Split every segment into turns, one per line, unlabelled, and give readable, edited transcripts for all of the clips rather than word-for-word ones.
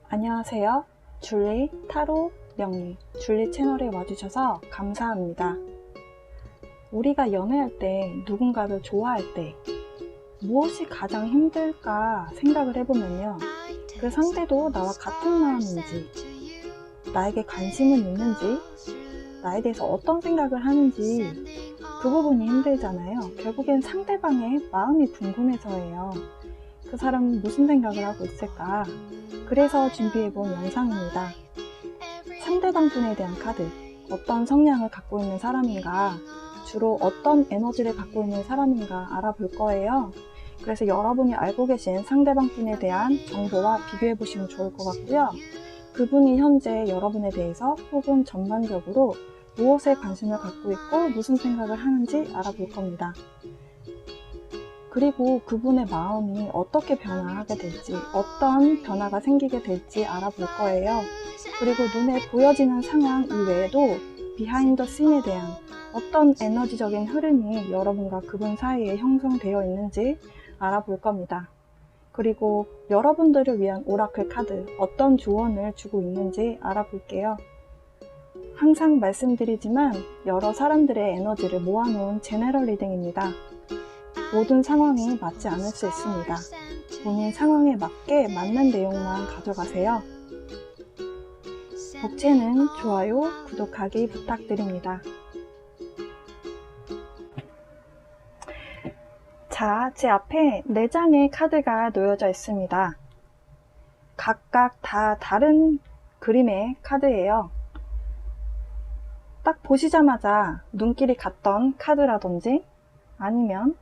안녕하세요. 줄리 타로 명리 줄리 채널에 와주셔서 감사합니다. 우리가 연애할 때, 누군가를 좋아할 때 무엇이 가장 힘들까 생각을 해보면요, 그 상대도 나와 같은 마음인지, 나에게 관심은 있는지, 나에 대해서 어떤 생각을 하는지, 그 부분이 힘들잖아요. 결국엔 상대방의 마음이 궁금해서예요. 그 사람은 무슨 생각을 하고 있을까? 그래서 준비해본 영상입니다. 상대방 분에 대한 카드, 어떤 성향을 갖고 있는 사람인가, 주로 어떤 에너지를 갖고 있는 사람인가 알아볼 거예요. 그래서 여러분이 알고 계신 상대방 분에 대한 정보와 비교해보시면 좋을 것 같고요. 그분이 현재 여러분에 대해서 혹은 전반적으로 무엇에 관심을 갖고 있고 무슨 생각을 하는지 알아볼 겁니다. 그리고 그분의 마음이 어떻게 변화하게 될지, 어떤 변화가 생기게 될지 알아볼 거예요. 그리고 눈에 보여지는 상황 이외에도 비하인드 씬에 대한 어떤 에너지적인 흐름이 여러분과 그분 사이에 형성되어 있는지 알아볼 겁니다. 그리고 여러분들을 위한 오라클 카드, 어떤 조언을 주고 있는지 알아볼게요. 항상 말씀드리지만 여러 사람들의 에너지를 모아놓은 제너럴 리딩입니다. 모든 상황이 맞지 않을 수 있습니다. 본인 상황에 맞게 맞는 내용만 가져가세요. 복채는 좋아요, 구독하기 부탁드립니다. 자, 제 앞에 4장의 카드가 놓여져 있습니다. 각각 다 다른 그림의 카드예요. 딱 보시자마자 눈길이 갔던 카드라든지 아니면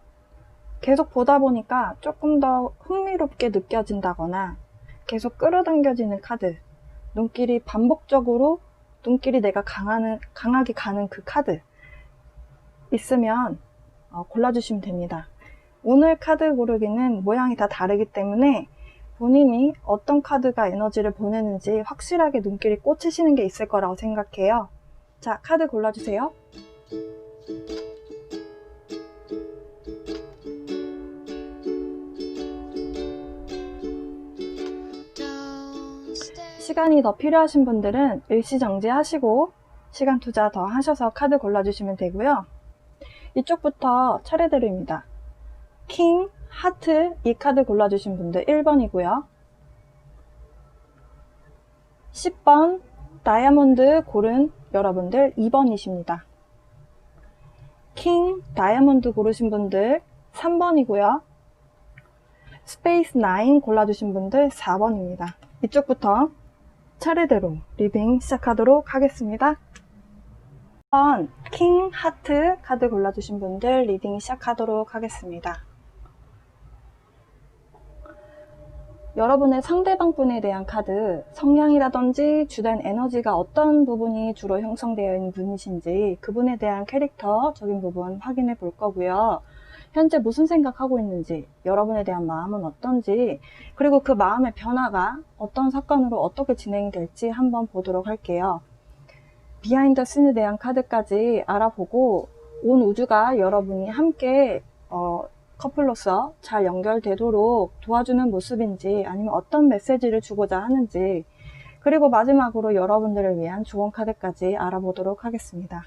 계속 보다 보니까 조금 더 흥미롭게 느껴진다거나 계속 끌어당겨지는 카드, 눈길이 반복적으로 눈길이 내가 강하게 가는 그 카드 있으면 골라주시면 됩니다. 오늘 카드 고르기는 모양이 다 다르기 때문에 본인이 어떤 카드가 에너지를 보내는지 확실하게 눈길이 꽂히시는 게 있을 거라고 생각해요. 자, 카드 골라주세요. 시간이 더 필요하신 분들은 일시정지 하시고 시간 투자 더 하셔서 카드 골라주시면 되고요. 이쪽부터 차례대로입니다. 킹, 하트, 이 카드 골라주신 분들 1번이고요. 10번, 다이아몬드 고른 여러분들 2번이십니다. 킹, 다이아몬드 고르신 분들 3번이고요. 스페이스 9 골라주신 분들 4번입니다. 이쪽부터 차례대로 리딩 시작하도록 하겠습니다. 1번, 킹, 하트 카드 골라주신 분들 리딩 시작하도록 하겠습니다. 여러분의 상대방 분에 대한 카드, 성향이라든지 주된 에너지가 어떤 부분이 주로 형성되어 있는 분이신지 그분에 대한 캐릭터적인 부분 확인해 볼 거고요. 현재 무슨 생각하고 있는지, 여러분에 대한 마음은 어떤지, 그리고 그 마음의 변화가 어떤 사건으로 어떻게 진행이 될지 한번 보도록 할게요. 비하인드 씬에 대한 카드까지 알아보고 온 우주가 여러분이 함께 커플로서 잘 연결되도록 도와주는 모습인지 아니면 어떤 메시지를 주고자 하는지, 그리고 마지막으로 여러분들을 위한 조언 카드까지 알아보도록 하겠습니다.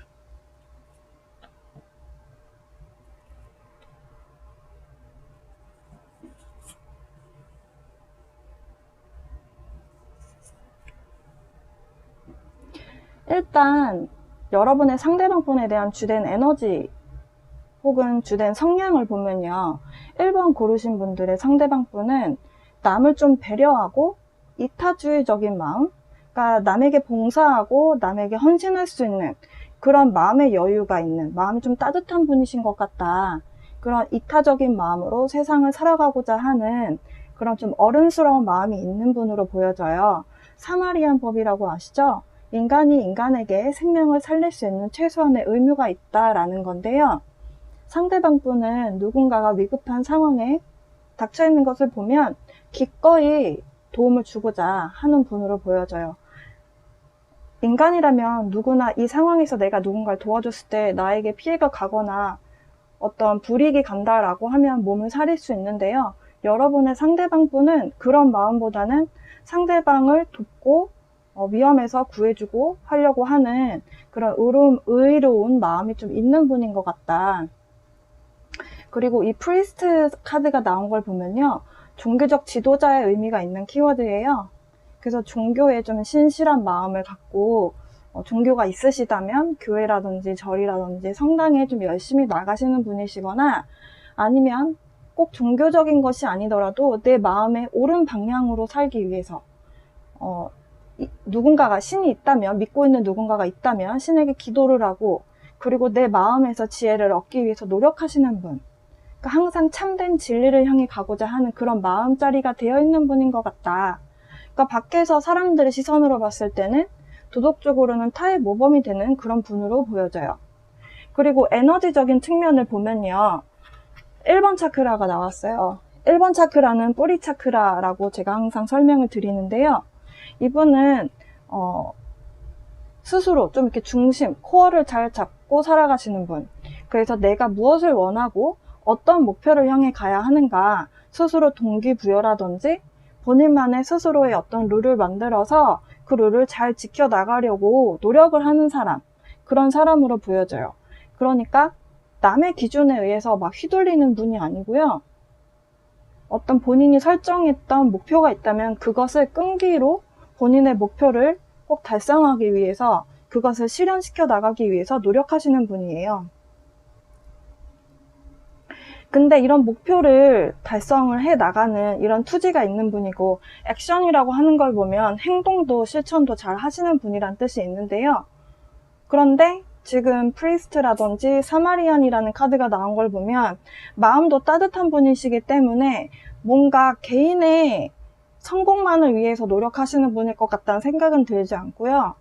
일단 여러분의 상대방 분에 대한 주된 에너지 혹은 주된 성향을 보면요, 1번 고르신 분들의 상대방 분은 남을 좀 배려하고 이타주의적인 마음, 그러니까 남에게 봉사하고 남에게 헌신할 수 있는 그런 마음의 여유가 있는, 마음이 좀 따뜻한 분이신 것 같다. 그런 이타적인 마음으로 세상을 살아가고자 하는 그런 좀 어른스러운 마음이 있는 분으로 보여져요. 사마리안 법이라고 아시죠? 인간이 인간에게 생명을 살릴 수 있는 최소한의 의무가 있다라는 건데요. 상대방 분은 누군가가 위급한 상황에 닥쳐있는 것을 보면 기꺼이 도움을 주고자 하는 분으로 보여져요. 인간이라면 누구나 이 상황에서 내가 누군가를 도와줬을 때 나에게 피해가 가거나 어떤 불이익이 간다라고 하면 몸을 사릴 수 있는데요. 여러분의 상대방 분은 그런 마음보다는 상대방을 돕고 위험에서 구해주고 하려고 하는 그런 의로운 마음이 좀 있는 분인 것 같다. 그리고 이 프리스트 카드가 나온 걸 보면요, 종교적 지도자의 의미가 있는 키워드예요. 그래서 종교에 좀 신실한 마음을 갖고 종교가 있으시다면 교회라든지 절이라든지 성당에 좀 열심히 나가시는 분이시거나, 아니면 꼭 종교적인 것이 아니더라도 내 마음의 옳은 방향으로 살기 위해서 누군가가 신이 있다면, 믿고 있는 누군가가 있다면 신에게 기도를 하고, 그리고 내 마음에서 지혜를 얻기 위해서 노력하시는 분, 그러니까 항상 참된 진리를 향해 가고자 하는 그런 마음자리가 되어 있는 분인 것 같다. 그러니까 밖에서 사람들의 시선으로 봤을 때는 도덕적으로는 타의 모범이 되는 그런 분으로 보여져요. 그리고 에너지적인 측면을 보면요, 1번 차크라가 나왔어요. 1번 차크라는 뿌리 차크라라고 제가 항상 설명을 드리는데요, 이분은 스스로 좀 이렇게 중심, 코어를 잘 잡고 살아가시는 분. 그래서 내가 무엇을 원하고 어떤 목표를 향해 가야 하는가, 스스로 동기부여라든지 본인만의 스스로의 어떤 룰을 만들어서 그 룰을 잘 지켜나가려고 노력을 하는 사람, 그런 사람으로 보여져요. 그러니까 남의 기준에 의해서 막 휘둘리는 분이 아니고요, 어떤 본인이 설정했던 목표가 있다면 그것을 끈기로 본인의 목표를 꼭 달성하기 위해서, 그것을 실현시켜 나가기 위해서 노력하시는 분이에요. 근데 이런 목표를 달성을 해 나가는 이런 투지가 있는 분이고, 액션이라고 하는 걸 보면 행동도 실천도 잘 하시는 분이란 뜻이 있는데요. 그런데 지금 프리스트라든지 사마리안이라는 카드가 나온 걸 보면 마음도 따뜻한 분이시기 때문에 뭔가 개인의 성공만을 위해서 노력하시는 분일 것 같다는 생각은 들지 않고요,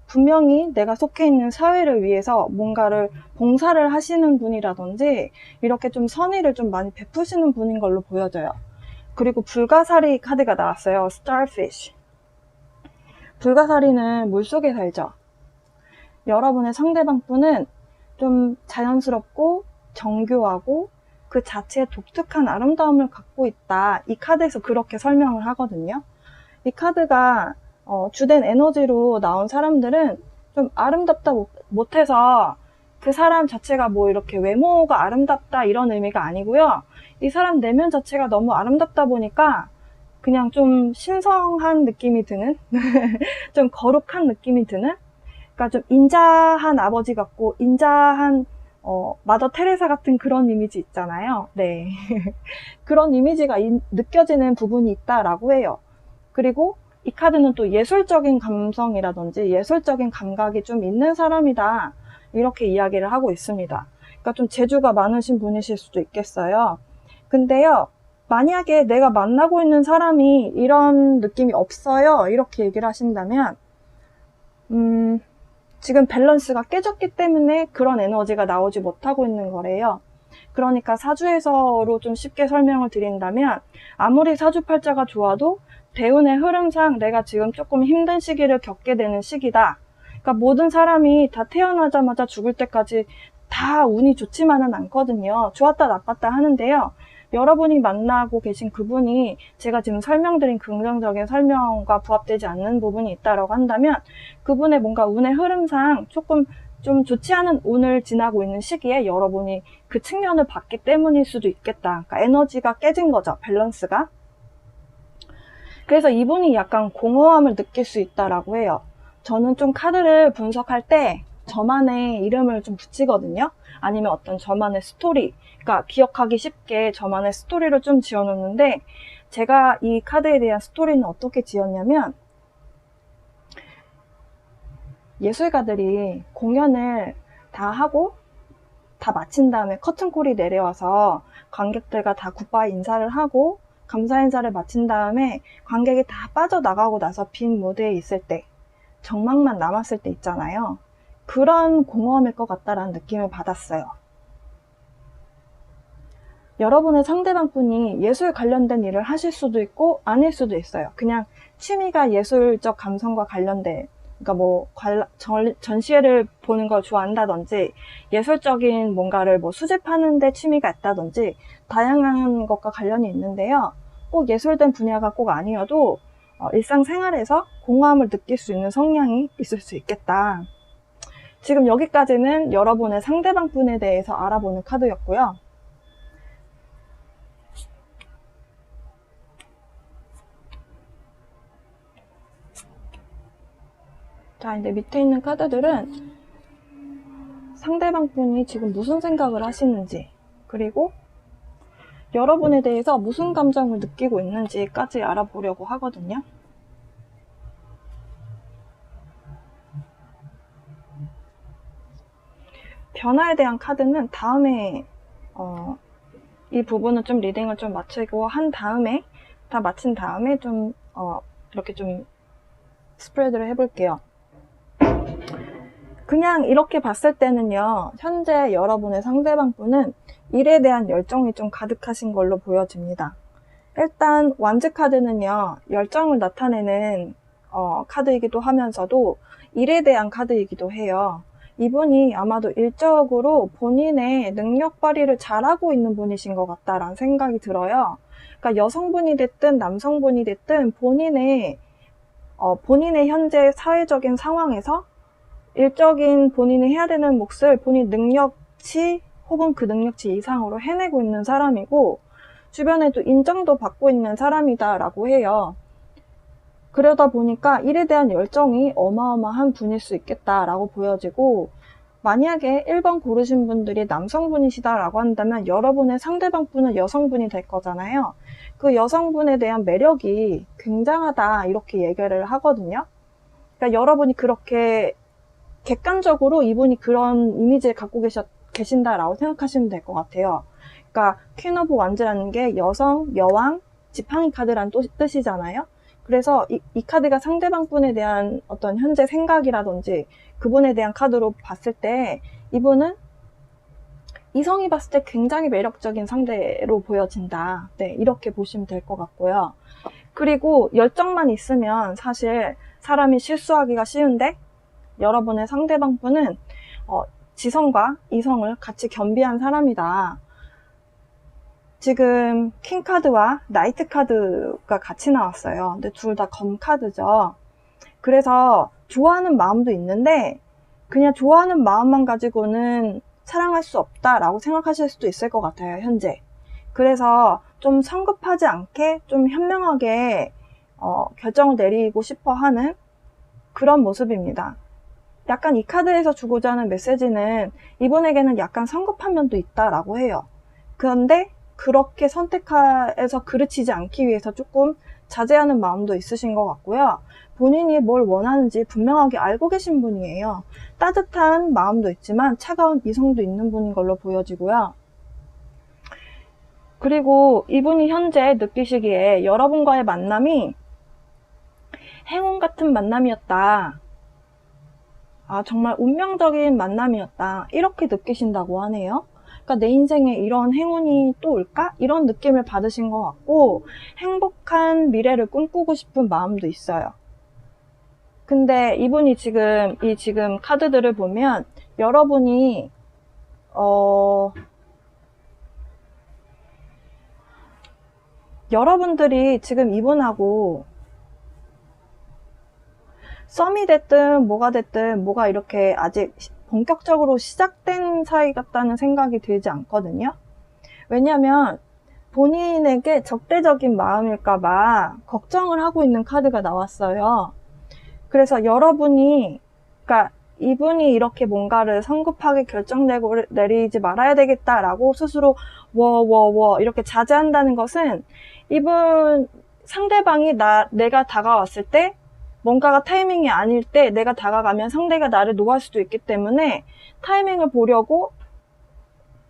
분명히 내가 속해 있는 사회를 위해서 뭔가를 봉사를 하시는 분이라든지 이렇게 좀 선의를 좀 많이 베푸시는 분인 걸로 보여져요. 그리고 불가사리 카드가 나왔어요. Starfish. 불가사리는 물속에 살죠. 여러분의 상대방 분은 좀 자연스럽고 정교하고 그 자체의 독특한 아름다움을 갖고 있다. 이 카드에서 그렇게 설명을 하거든요. 이 카드가 주된 에너지로 나온 사람들은 좀 아름답다 못해서 그 사람 자체가 뭐 이렇게 외모가 아름답다 이런 의미가 아니고요, 이 사람 내면 자체가 너무 아름답다 보니까 그냥 좀 신성한 느낌이 드는 좀 거룩한 느낌이 드는, 그러니까 좀 인자한 아버지 같고 인자한 마더 테레사 같은 그런 이미지 있잖아요. 네. 그런 이미지가 느껴지는 부분이 있다라고 해요. 그리고 이 카드는 또 예술적인 감성이라든지 예술적인 감각이 좀 있는 사람이다, 이렇게 이야기를 하고 있습니다. 그러니까 좀 재주가 많으신 분이실 수도 있겠어요. 근데요, 만약에 내가 만나고 있는 사람이 이런 느낌이 없어요, 이렇게 얘기를 하신다면 지금 밸런스가 깨졌기 때문에 그런 에너지가 나오지 못하고 있는 거래요. 그러니까 사주에서로 좀 쉽게 설명을 드린다면, 아무리 사주팔자가 좋아도 대운의 흐름상 내가 지금 조금 힘든 시기를 겪게 되는 시기다. 그러니까 모든 사람이 다 태어나자마자 죽을 때까지 다 운이 좋지만은 않거든요. 좋았다 나빴다 하는데요, 여러분이 만나고 계신 그분이 제가 지금 설명드린 긍정적인 설명과 부합되지 않는 부분이 있다고 한다면, 그분의 뭔가 운의 흐름상 조금 좀 좋지 않은 운을 지나고 있는 시기에 여러분이 그 측면을 봤기 때문일 수도 있겠다. 그러니까 에너지가 깨진 거죠, 밸런스가. 그래서 이분이 약간 공허함을 느낄 수 있다라고 해요. 저는 좀 카드를 분석할 때 저만의 이름을 좀 붙이거든요. 아니면 어떤 저만의 스토리, 그러니까 기억하기 쉽게 저만의 스토리를 좀 지어놓는데, 제가 이 카드에 대한 스토리는 어떻게 지었냐면, 예술가들이 공연을 다 하고 다 마친 다음에 커튼콜이 내려와서 관객들과 다 굿바이 인사를 하고 감사 인사를 마친 다음에 관객이 다 빠져나가고 나서 빈 무대에 있을 때, 정막만 남았을 때 있잖아요. 그런 공허함일 것 같다라는 느낌을 받았어요. 여러분의 상대방 분이 예술 관련된 일을 하실 수도 있고 아닐 수도 있어요. 그냥 취미가 예술적 감성과 관련된, 그러니까 뭐 전시회를 보는 걸 좋아한다든지 예술적인 뭔가를 뭐 수집하는 데 취미가 있다든지 다양한 것과 관련이 있는데요. 꼭 예술된 분야가 꼭 아니어도 일상생활에서 공허함을 느낄 수 있는 성향이 있을 수 있겠다. 지금 여기까지는 여러분의 상대방 분에 대해서 알아보는 카드였고요. 자, 이제 밑에 있는 카드들은 상대방 분이 지금 무슨 생각을 하시는지, 그리고 여러분에 대해서 무슨 감정을 느끼고 있는지까지 알아보려고 하거든요. 변화에 대한 카드는 다음에 이 부분은 좀 리딩을 좀 마치고 한 다음에, 다 마친 다음에 좀 이렇게 좀 스프레드를 해볼게요. 그냥 이렇게 봤을 때는요, 현재 여러분의 상대방 분은 일에 대한 열정이 좀 가득하신 걸로 보여집니다. 일단 완즈 카드는요, 열정을 나타내는 카드이기도 하면서도 일에 대한 카드이기도 해요. 이분이 아마도 일적으로 본인의 능력 발휘를 잘하고 있는 분이신 것 같다라는 생각이 들어요. 그러니까 여성분이 됐든 남성분이 됐든 본인의 현재 사회적인 상황에서 일적인 본인이 해야 되는 몫을 본인 능력치 혹은 그 능력치 이상으로 해내고 있는 사람이고, 주변에도 인정도 받고 있는 사람이다라고 해요. 그러다 보니까 일에 대한 열정이 어마어마한 분일 수 있겠다라고 보여지고, 만약에 1번 고르신 분들이 남성분이시다라고 한다면 여러분의 상대방 분은 여성분이 될 거잖아요. 그 여성분에 대한 매력이 굉장하다 이렇게 얘기를 하거든요. 그러니까 여러분이 그렇게 객관적으로 이분이 그런 이미지를 갖고 계신다라고 생각하시면 될 것 같아요. 그러니까 퀸 오브 완즈라는 게 여성, 여왕, 지팡이 카드라는 뜻이잖아요. 그래서 이 카드가 상대방 분에 대한 어떤 현재 생각이라든지 그분에 대한 카드로 봤을 때 이분은 이성이 봤을 때 굉장히 매력적인 상대로 보여진다. 네, 이렇게 보시면 될 것 같고요. 그리고 열정만 있으면 사실 사람이 실수하기가 쉬운데, 여러분의 상대방 분은 지성과 이성을 같이 겸비한 사람이다. 지금 킹 카드와 나이트 카드가 같이 나왔어요. 근데 둘 다 검 카드죠. 그래서 좋아하는 마음도 있는데 그냥 좋아하는 마음만 가지고는 사랑할 수 없다라고 생각하실 수도 있을 것 같아요, 현재. 그래서 좀 성급하지 않게 좀 현명하게 결정을 내리고 싶어 하는 그런 모습입니다. 약간 이 카드에서 주고자 하는 메시지는 이분에게는 약간 성급한 면도 있다라고 해요. 그런데 그렇게 선택해서 그르치지 않기 위해서 조금 자제하는 마음도 있으신 것 같고요. 본인이 뭘 원하는지 분명하게 알고 계신 분이에요. 따뜻한 마음도 있지만 차가운 이성도 있는 분인 걸로 보여지고요. 그리고 이분이 현재 느끼시기에 여러분과의 만남이 행운 같은 만남이었다. 정말 운명적인 만남이었다. 이렇게 느끼신다고 하네요. 그러니까 내 인생에 이런 행운이 또 올까? 이런 느낌을 받으신 것 같고, 행복한 미래를 꿈꾸고 싶은 마음도 있어요. 근데 이분이 지금 카드들을 보면 여러분이 여러분들이 지금 이분하고 썸이 됐든 뭐가 됐든 뭐가 이렇게 아직 본격적으로 시작된 사이 같다는 생각이 들지 않거든요. 왜냐면 본인에게 적대적인 마음일까봐 걱정을 하고 있는 카드가 나왔어요. 그래서 여러분이, 그러니까 이분이 이렇게 뭔가를 성급하게 내리지 말아야 되겠다라고 스스로 이렇게 자제한다는 것은 이분 상대방이 내가 다가왔을 때 뭔가가 타이밍이 아닐 때 내가 다가가면 상대가 나를 노할 수도 있기 때문에 타이밍을 보려고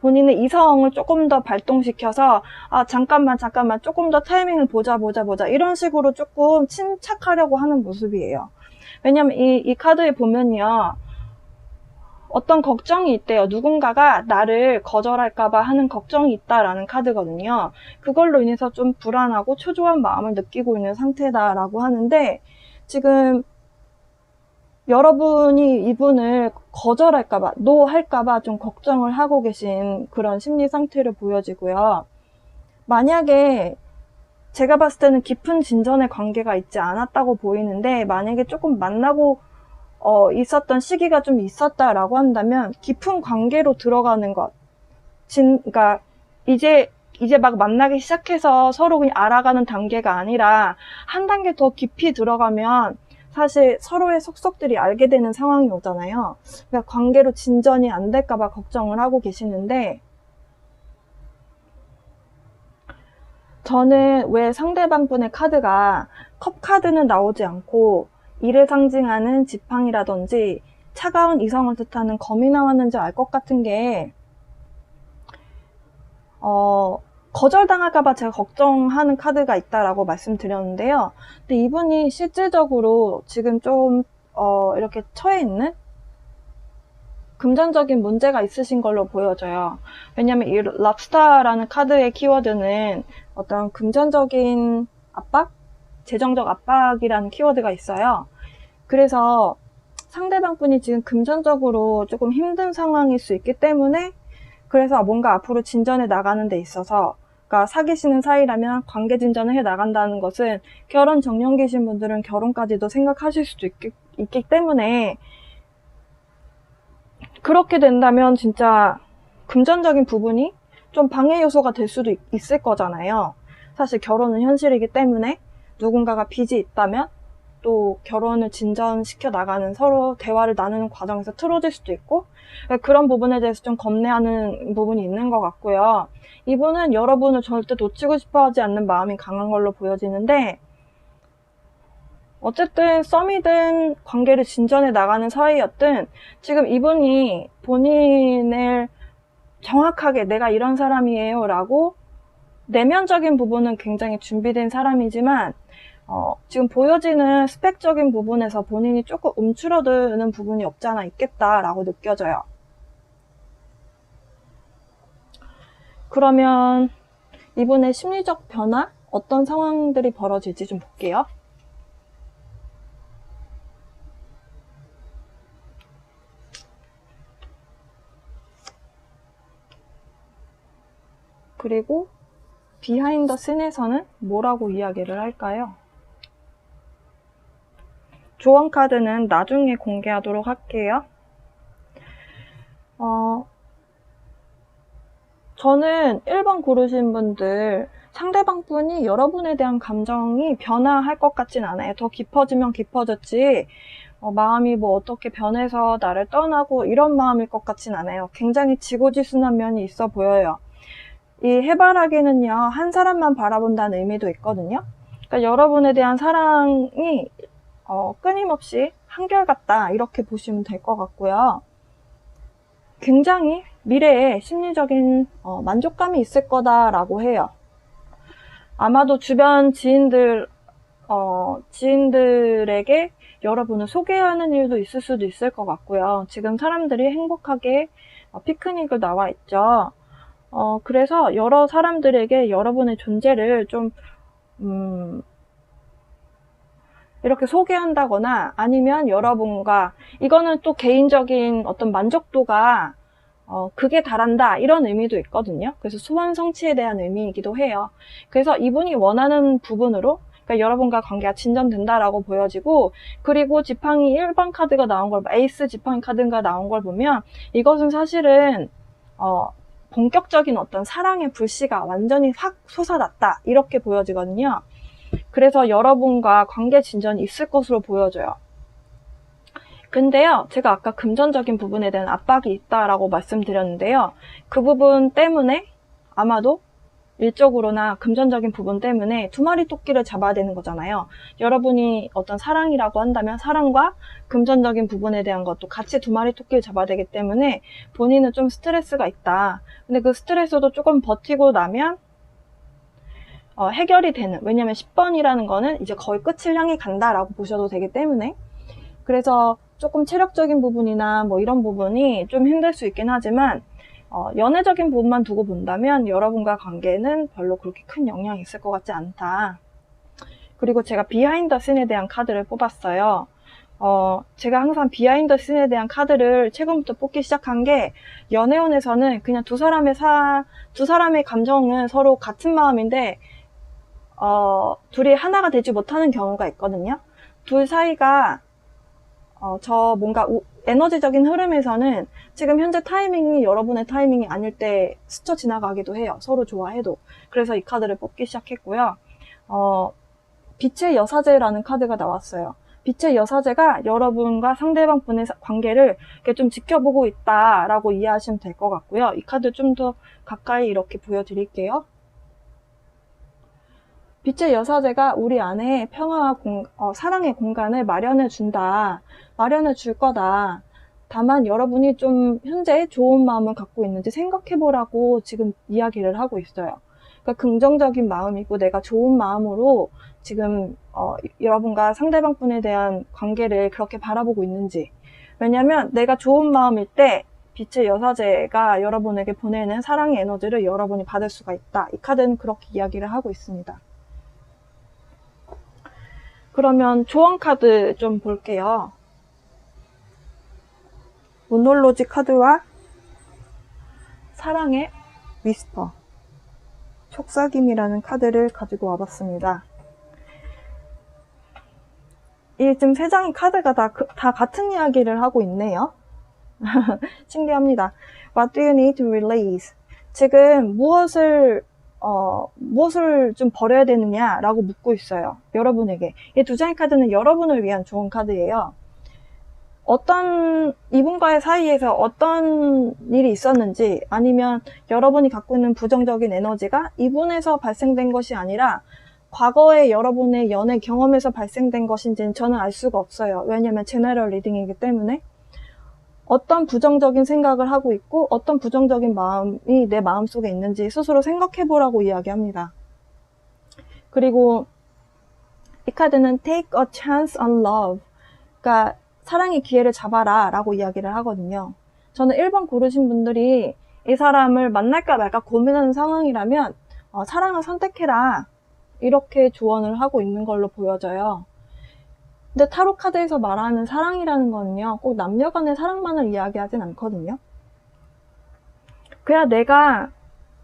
본인의 이성을 조금 더 발동시켜서 잠깐만 조금 더 타이밍을 보자 이런 식으로 조금 침착하려고 하는 모습이에요. 왜냐면 이 카드에 보면요, 어떤 걱정이 있대요. 누군가가 나를 거절할까봐 하는 걱정이 있다라는 카드거든요. 그걸로 인해서 좀 불안하고 초조한 마음을 느끼고 있는 상태다라고 하는데, 지금 여러분이 이분을 거절할까봐, 노할까봐 좀 걱정을 하고 계신 그런 심리 상태를 보여지고요. 만약에 제가 봤을 때는 깊은 진전의 관계가 있지 않았다고 보이는데, 만약에 조금 만나고 있었던 시기가 좀 있었다라고 한다면 깊은 관계로 들어가는 것. 그러니까 이제 막 만나기 시작해서 서로 그냥 알아가는 단계가 아니라 한 단계 더 깊이 들어가면 사실 서로의 속속들이 알게 되는 상황이 오잖아요. 그러니까 관계로 진전이 안 될까봐 걱정을 하고 계시는데, 저는 왜 상대방분의 카드가 컵 카드는 나오지 않고 이를 상징하는 지팡이라든지 차가운 이성을 뜻하는 검이 나왔는지 알 것 같은 게, 거절당할까봐 제가 걱정하는 카드가 있다라고 말씀드렸는데요. 근데 이분이 실질적으로 지금 좀 이렇게 처해 있는 금전적인 문제가 있으신 걸로 보여져요. 왜냐면 이 랍스타라는 카드의 키워드는 어떤 금전적인 압박? 재정적 압박이라는 키워드가 있어요. 그래서 상대방 분이 지금 금전적으로 조금 힘든 상황일 수 있기 때문에, 그래서 뭔가 앞으로 진전해 나가는 데 있어서, 그러니까 사귀시는 사이라면 관계 진전을 해 나간다는 것은 결혼 정년기신 분들은 결혼까지도 생각하실 수도 있기 때문에, 그렇게 된다면 진짜 금전적인 부분이 좀 방해 요소가 될 수도 있을 거잖아요. 사실 결혼은 현실이기 때문에 누군가가 빚이 있다면 또 결혼을 진전시켜 나가는, 서로 대화를 나누는 과정에서 틀어질 수도 있고, 그런 부분에 대해서 좀 겁내하는 부분이 있는 것 같고요. 이분은 여러분을 절대 놓치고 싶어 하지 않는 마음이 강한 걸로 보여지는데, 어쨌든 썸이든 관계를 진전해 나가는 사이였든 지금 이분이 본인을 정확하게 내가 이런 사람이에요 라고 내면적인 부분은 굉장히 준비된 사람이지만, 지금 보여지는 스펙적인 부분에서 본인이 조금 움츠러드는 부분이 없지 않아 있겠다라고 느껴져요. 그러면 이분의 심리적 변화? 어떤 상황들이 벌어질지 좀 볼게요. 그리고 비하인드 씬에서는 뭐라고 이야기를 할까요? 조언 카드는 나중에 공개하도록 할게요. 저는 1번 고르신 분들, 상대방 분이 여러분에 대한 감정이 변화할 것 같진 않아요. 더 깊어지면 깊어졌지, 마음이 뭐 어떻게 변해서 나를 떠나고 이런 마음일 것 같진 않아요. 굉장히 지고지순한 면이 있어 보여요. 이 해바라기는요, 한 사람만 바라본다는 의미도 있거든요. 그러니까 여러분에 대한 사랑이 끊임없이 한결같다, 이렇게 보시면 될 것 같고요. 굉장히 미래에 심리적인 만족감이 있을 거다라고 해요. 아마도 주변 지인들에게 여러분을 소개하는 일도 있을 수도 있을 것 같고요. 지금 사람들이 행복하게 피크닉을 나와 있죠. 그래서 여러 사람들에게 여러분의 존재를 좀 이렇게 소개한다거나, 아니면 여러분과, 이거는 또 개인적인 어떤 만족도가 극에 달한다, 이런 의미도 있거든요. 그래서 소원 성취에 대한 의미이기도 해요. 그래서 이분이 원하는 부분으로, 그러니까 여러분과 관계가 진전된다라고 보여지고, 그리고 지팡이 1번 카드가 나온 걸, 에이스 지팡이 카드가 나온 걸 보면, 이것은 사실은 본격적인 어떤 사랑의 불씨가 완전히 확 솟아났다, 이렇게 보여지거든요. 그래서 여러분과 관계 진전이 있을 것으로 보여져요. 근데요, 제가 아까 금전적인 부분에 대한 압박이 있다라고 말씀드렸는데요. 그 부분 때문에 아마도 일적으로나 금전적인 부분 때문에 두 마리 토끼를 잡아야 되는 거잖아요. 여러분이 어떤 사랑이라고 한다면 사랑과 금전적인 부분에 대한 것도 같이 두 마리 토끼를 잡아야 되기 때문에 본인은 좀 스트레스가 있다. 근데 그 스트레스도 조금 버티고 나면 해결이 되는, 왜냐면 10번이라는 거는 이제 거의 끝을 향해 간다라고 보셔도 되기 때문에, 그래서 조금 체력적인 부분이나 뭐 이런 부분이 좀 힘들 수 있긴 하지만, 연애적인 부분만 두고 본다면 여러분과 관계는 별로 그렇게 큰 영향이 있을 것 같지 않다. 그리고 제가 비하인드 씬에 대한 카드를 뽑았어요. 제가 항상 비하인드 씬에 대한 카드를 최근부터 뽑기 시작한 게, 연애운에서는 그냥 두 사람의 감정은 서로 같은 마음인데, 둘이 하나가 되지 못하는 경우가 있거든요. 둘 사이가, 뭔가 에너지적인 흐름에서는 지금 현재 타이밍이 여러분의 타이밍이 아닐 때 스쳐 지나가기도 해요. 서로 좋아해도. 그래서 이 카드를 뽑기 시작했고요. 빛의 여사제라는 카드가 나왔어요. 빛의 여사제가 여러분과 상대방 분의 관계를 이렇게 좀 지켜보고 있다라고 이해하시면 될 것 같고요. 이 카드 좀 더 가까이 이렇게 보여드릴게요. 빛의 여사제가 우리 안에 평화와 사랑의 공간을 마련해 준다. 마련해 줄 거다. 다만 여러분이 좀 현재 좋은 마음을 갖고 있는지 생각해 보라고 지금 이야기를 하고 있어요. 그러니까 긍정적인 마음이고 내가 좋은 마음으로 지금 여러분과 상대방 분에 대한 관계를 그렇게 바라보고 있는지. 왜냐면 내가 좋은 마음일 때 빛의 여사제가 여러분에게 보내는 사랑의 에너지를 여러분이 받을 수가 있다. 이 카드는 그렇게 이야기를 하고 있습니다. 그러면 조언 카드 좀 볼게요. 모놀로지 카드와 사랑의 위스퍼, 속삭임이라는 카드를 가지고 와봤습니다. 이 지금 세 장의 카드가 다 같은 이야기를 하고 있네요. 신기합니다. What do you need to release? 지금 무엇을 좀 버려야 되느냐라고 묻고 있어요. 여러분에게. 이 두 장의 카드는 여러분을 위한 좋은 카드예요. 이분과의 사이에서 어떤 일이 있었는지, 아니면 여러분이 갖고 있는 부정적인 에너지가 이분에서 발생된 것이 아니라 과거의 여러분의 연애 경험에서 발생된 것인지는 저는 알 수가 없어요. 왜냐면 제너럴 리딩이기 때문에. 어떤 부정적인 생각을 하고 있고 어떤 부정적인 마음이 내 마음속에 있는지 스스로 생각해 보라고 이야기합니다. 그리고 이 카드는 take a chance on love, 그러니까 사랑의 기회를 잡아라 라고 이야기를 하거든요. 저는 1번 고르신 분들이 이 사람을 만날까 말까 고민하는 상황이라면 사랑을 선택해라 이렇게 조언을 하고 있는 걸로 보여져요. 근데 타로 카드에서 말하는 사랑이라는 거는요, 꼭 남녀 간의 사랑만을 이야기하진 않거든요. 그냥 내가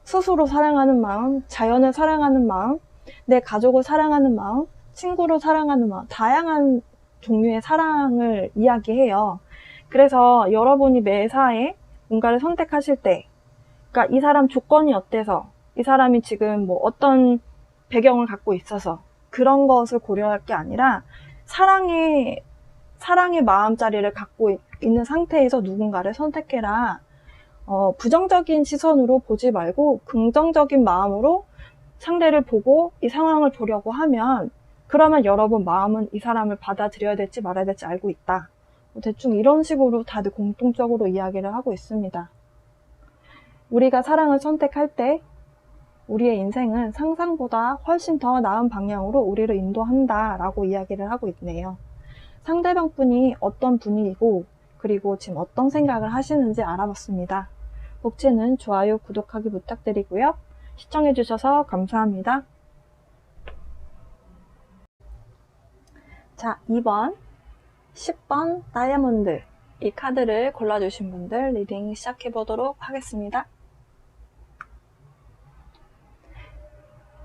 스스로 사랑하는 마음, 자연을 사랑하는 마음, 내 가족을 사랑하는 마음, 친구를 사랑하는 마음, 다양한 종류의 사랑을 이야기해요. 그래서 여러분이 매사에 뭔가를 선택하실 때, 그러니까 이 사람 조건이 어때서, 이 사람이 지금 뭐 어떤 배경을 갖고 있어서 그런 것을 고려할 게 아니라 사랑의 마음자리를 갖고 있는 상태에서 누군가를 선택해라. 부정적인 시선으로 보지 말고 긍정적인 마음으로 상대를 보고 이 상황을 보려고 하면, 그러면 여러분 마음은 이 사람을 받아들여야 될지 말아야 될지 알고 있다. 대충 이런 식으로 다들 공통적으로 이야기를 하고 있습니다. 우리가 사랑을 선택할 때 우리의 인생은 상상보다 훨씬 더 나은 방향으로 우리를 인도한다 라고 이야기를 하고 있네요. 상대방 분이 어떤 분이고 그리고 지금 어떤 생각을 하시는지 알아봤습니다. 복채는 좋아요, 구독하기 부탁드리고요. 시청해주셔서 감사합니다. 자, 2번, 10번 다이아몬드, 이 카드를 골라주신 분들 리딩 시작해보도록 하겠습니다.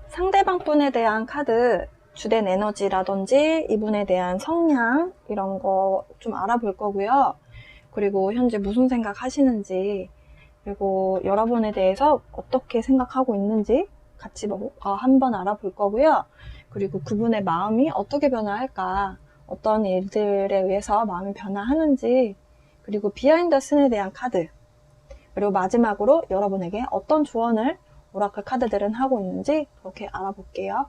상대방 분에 대한 카드, 주된 에너지라든지 이분에 대한 성향 이런 거 좀 알아볼 거고요. 그리고 현재 무슨 생각 하시는지, 그리고 여러분에 대해서 어떻게 생각하고 있는지 같이 한번 알아볼 거고요. 그리고 그분의 마음이 어떻게 변화할까, 어떤 일들에 의해서 마음이 변화하는지, 그리고 비하인드 씬에 대한 카드, 그리고 마지막으로 여러분에게 어떤 조언을 오라클 카드들은 하고 있는지 그렇게 알아볼게요.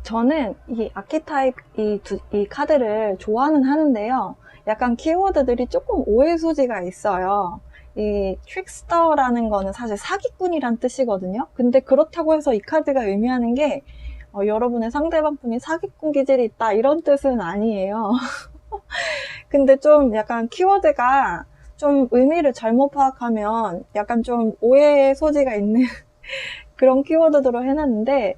저는 이 아키타입 이 카드를 좋아는 하는데요. 약간 키워드들이 조금 오해 소지가 있어요. 이 트릭스터라는 거는 사실 사기꾼이란 뜻이거든요. 근데 그렇다고 해서 이 카드가 의미하는 게 여러분의 상대방 분이 사기꾼 기질이 있다 이런 뜻은 아니에요. 근데 좀 약간 키워드가 좀 의미를 잘못 파악하면 약간 좀 오해의 소지가 있는 그런 키워드로 해놨는데,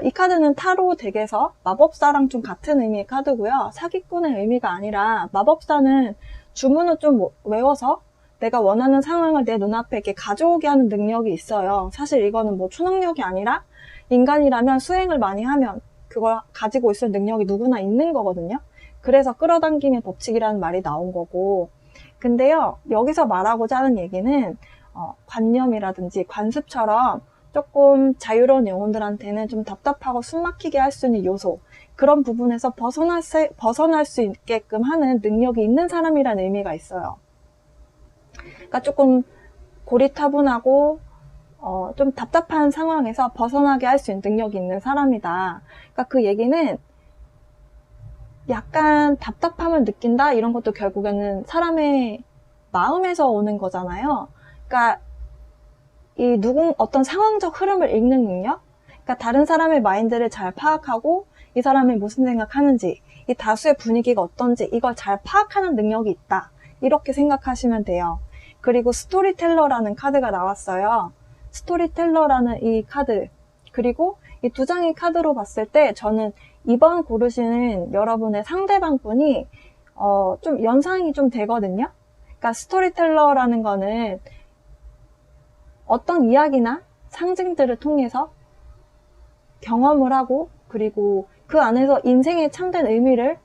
이 카드는 타로 덱에서 마법사랑 좀 같은 의미의 카드고요. 사기꾼의 의미가 아니라, 마법사는 주문을 좀 외워서 내가 원하는 상황을 내 눈앞에 이렇게 가져오게 하는 능력이 있어요. 사실 이거는 뭐 초능력이 아니라 인간이라면 수행을 많이 하면 그걸 가지고 있을 능력이 누구나 있는 거거든요. 그래서 끌어당김의 법칙이라는 말이 나온 거고, 근데요, 여기서 말하고자 하는 얘기는 관념이라든지 관습처럼 조금 자유로운 영혼들한테는 좀 답답하고 숨막히게 할 수 있는 요소, 그런 부분에서 벗어날 수 있게끔 하는 능력이 있는 사람이라는 의미가 있어요. 그러니까 조금 고리타분하고 좀 답답한 상황에서 벗어나게 할 수 있는 능력이 있는 사람이다. 그러니까 그 얘기는 약간 답답함을 느낀다 이런 것도 결국에는 사람의 마음에서 오는 거잖아요. 그러니까 어떤 상황적 흐름을 읽는 능력? 그러니까 다른 사람의 마인드를 잘 파악하고 이 사람이 무슨 생각하는지, 이 다수의 분위기가 어떤지 이걸 잘 파악하는 능력이 있다. 이렇게 생각하시면 돼요. 그리고 스토리텔러라는 카드가 나왔어요. 스토리텔러라는 이 카드, 그리고 이 두 장의 카드로 봤을 때 저는 이번 고르시는 여러분의 상대방 분이 좀 연상이 좀 되거든요. 그러니까 스토리텔러라는 거는 어떤 이야기나 상징들을 통해서 경험을 하고, 그리고 그 안에서 인생의 참된 의미를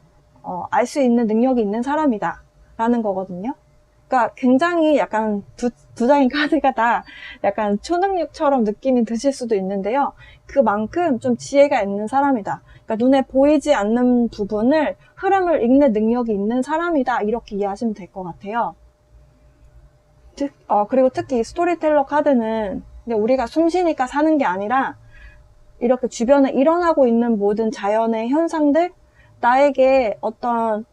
알 수 있는 능력이 있는 사람이다 라는 거거든요. 그러니까 굉장히 약간 두 장의 카드가 다 약간 초능력처럼 느낌이 드실 수도 있는데요. 그만큼 좀 지혜가 있는 사람이다. 그러니까 눈에 보이지 않는 부분을, 흐름을 읽는 능력이 있는 사람이다. 이렇게 이해하시면 될 것 같아요. 그리고 특히 이 스토리텔러 카드는 우리가 숨 쉬니까 사는 게 아니라 이렇게 주변에 일어나고 있는 모든 자연의 현상들, 나에게 어떤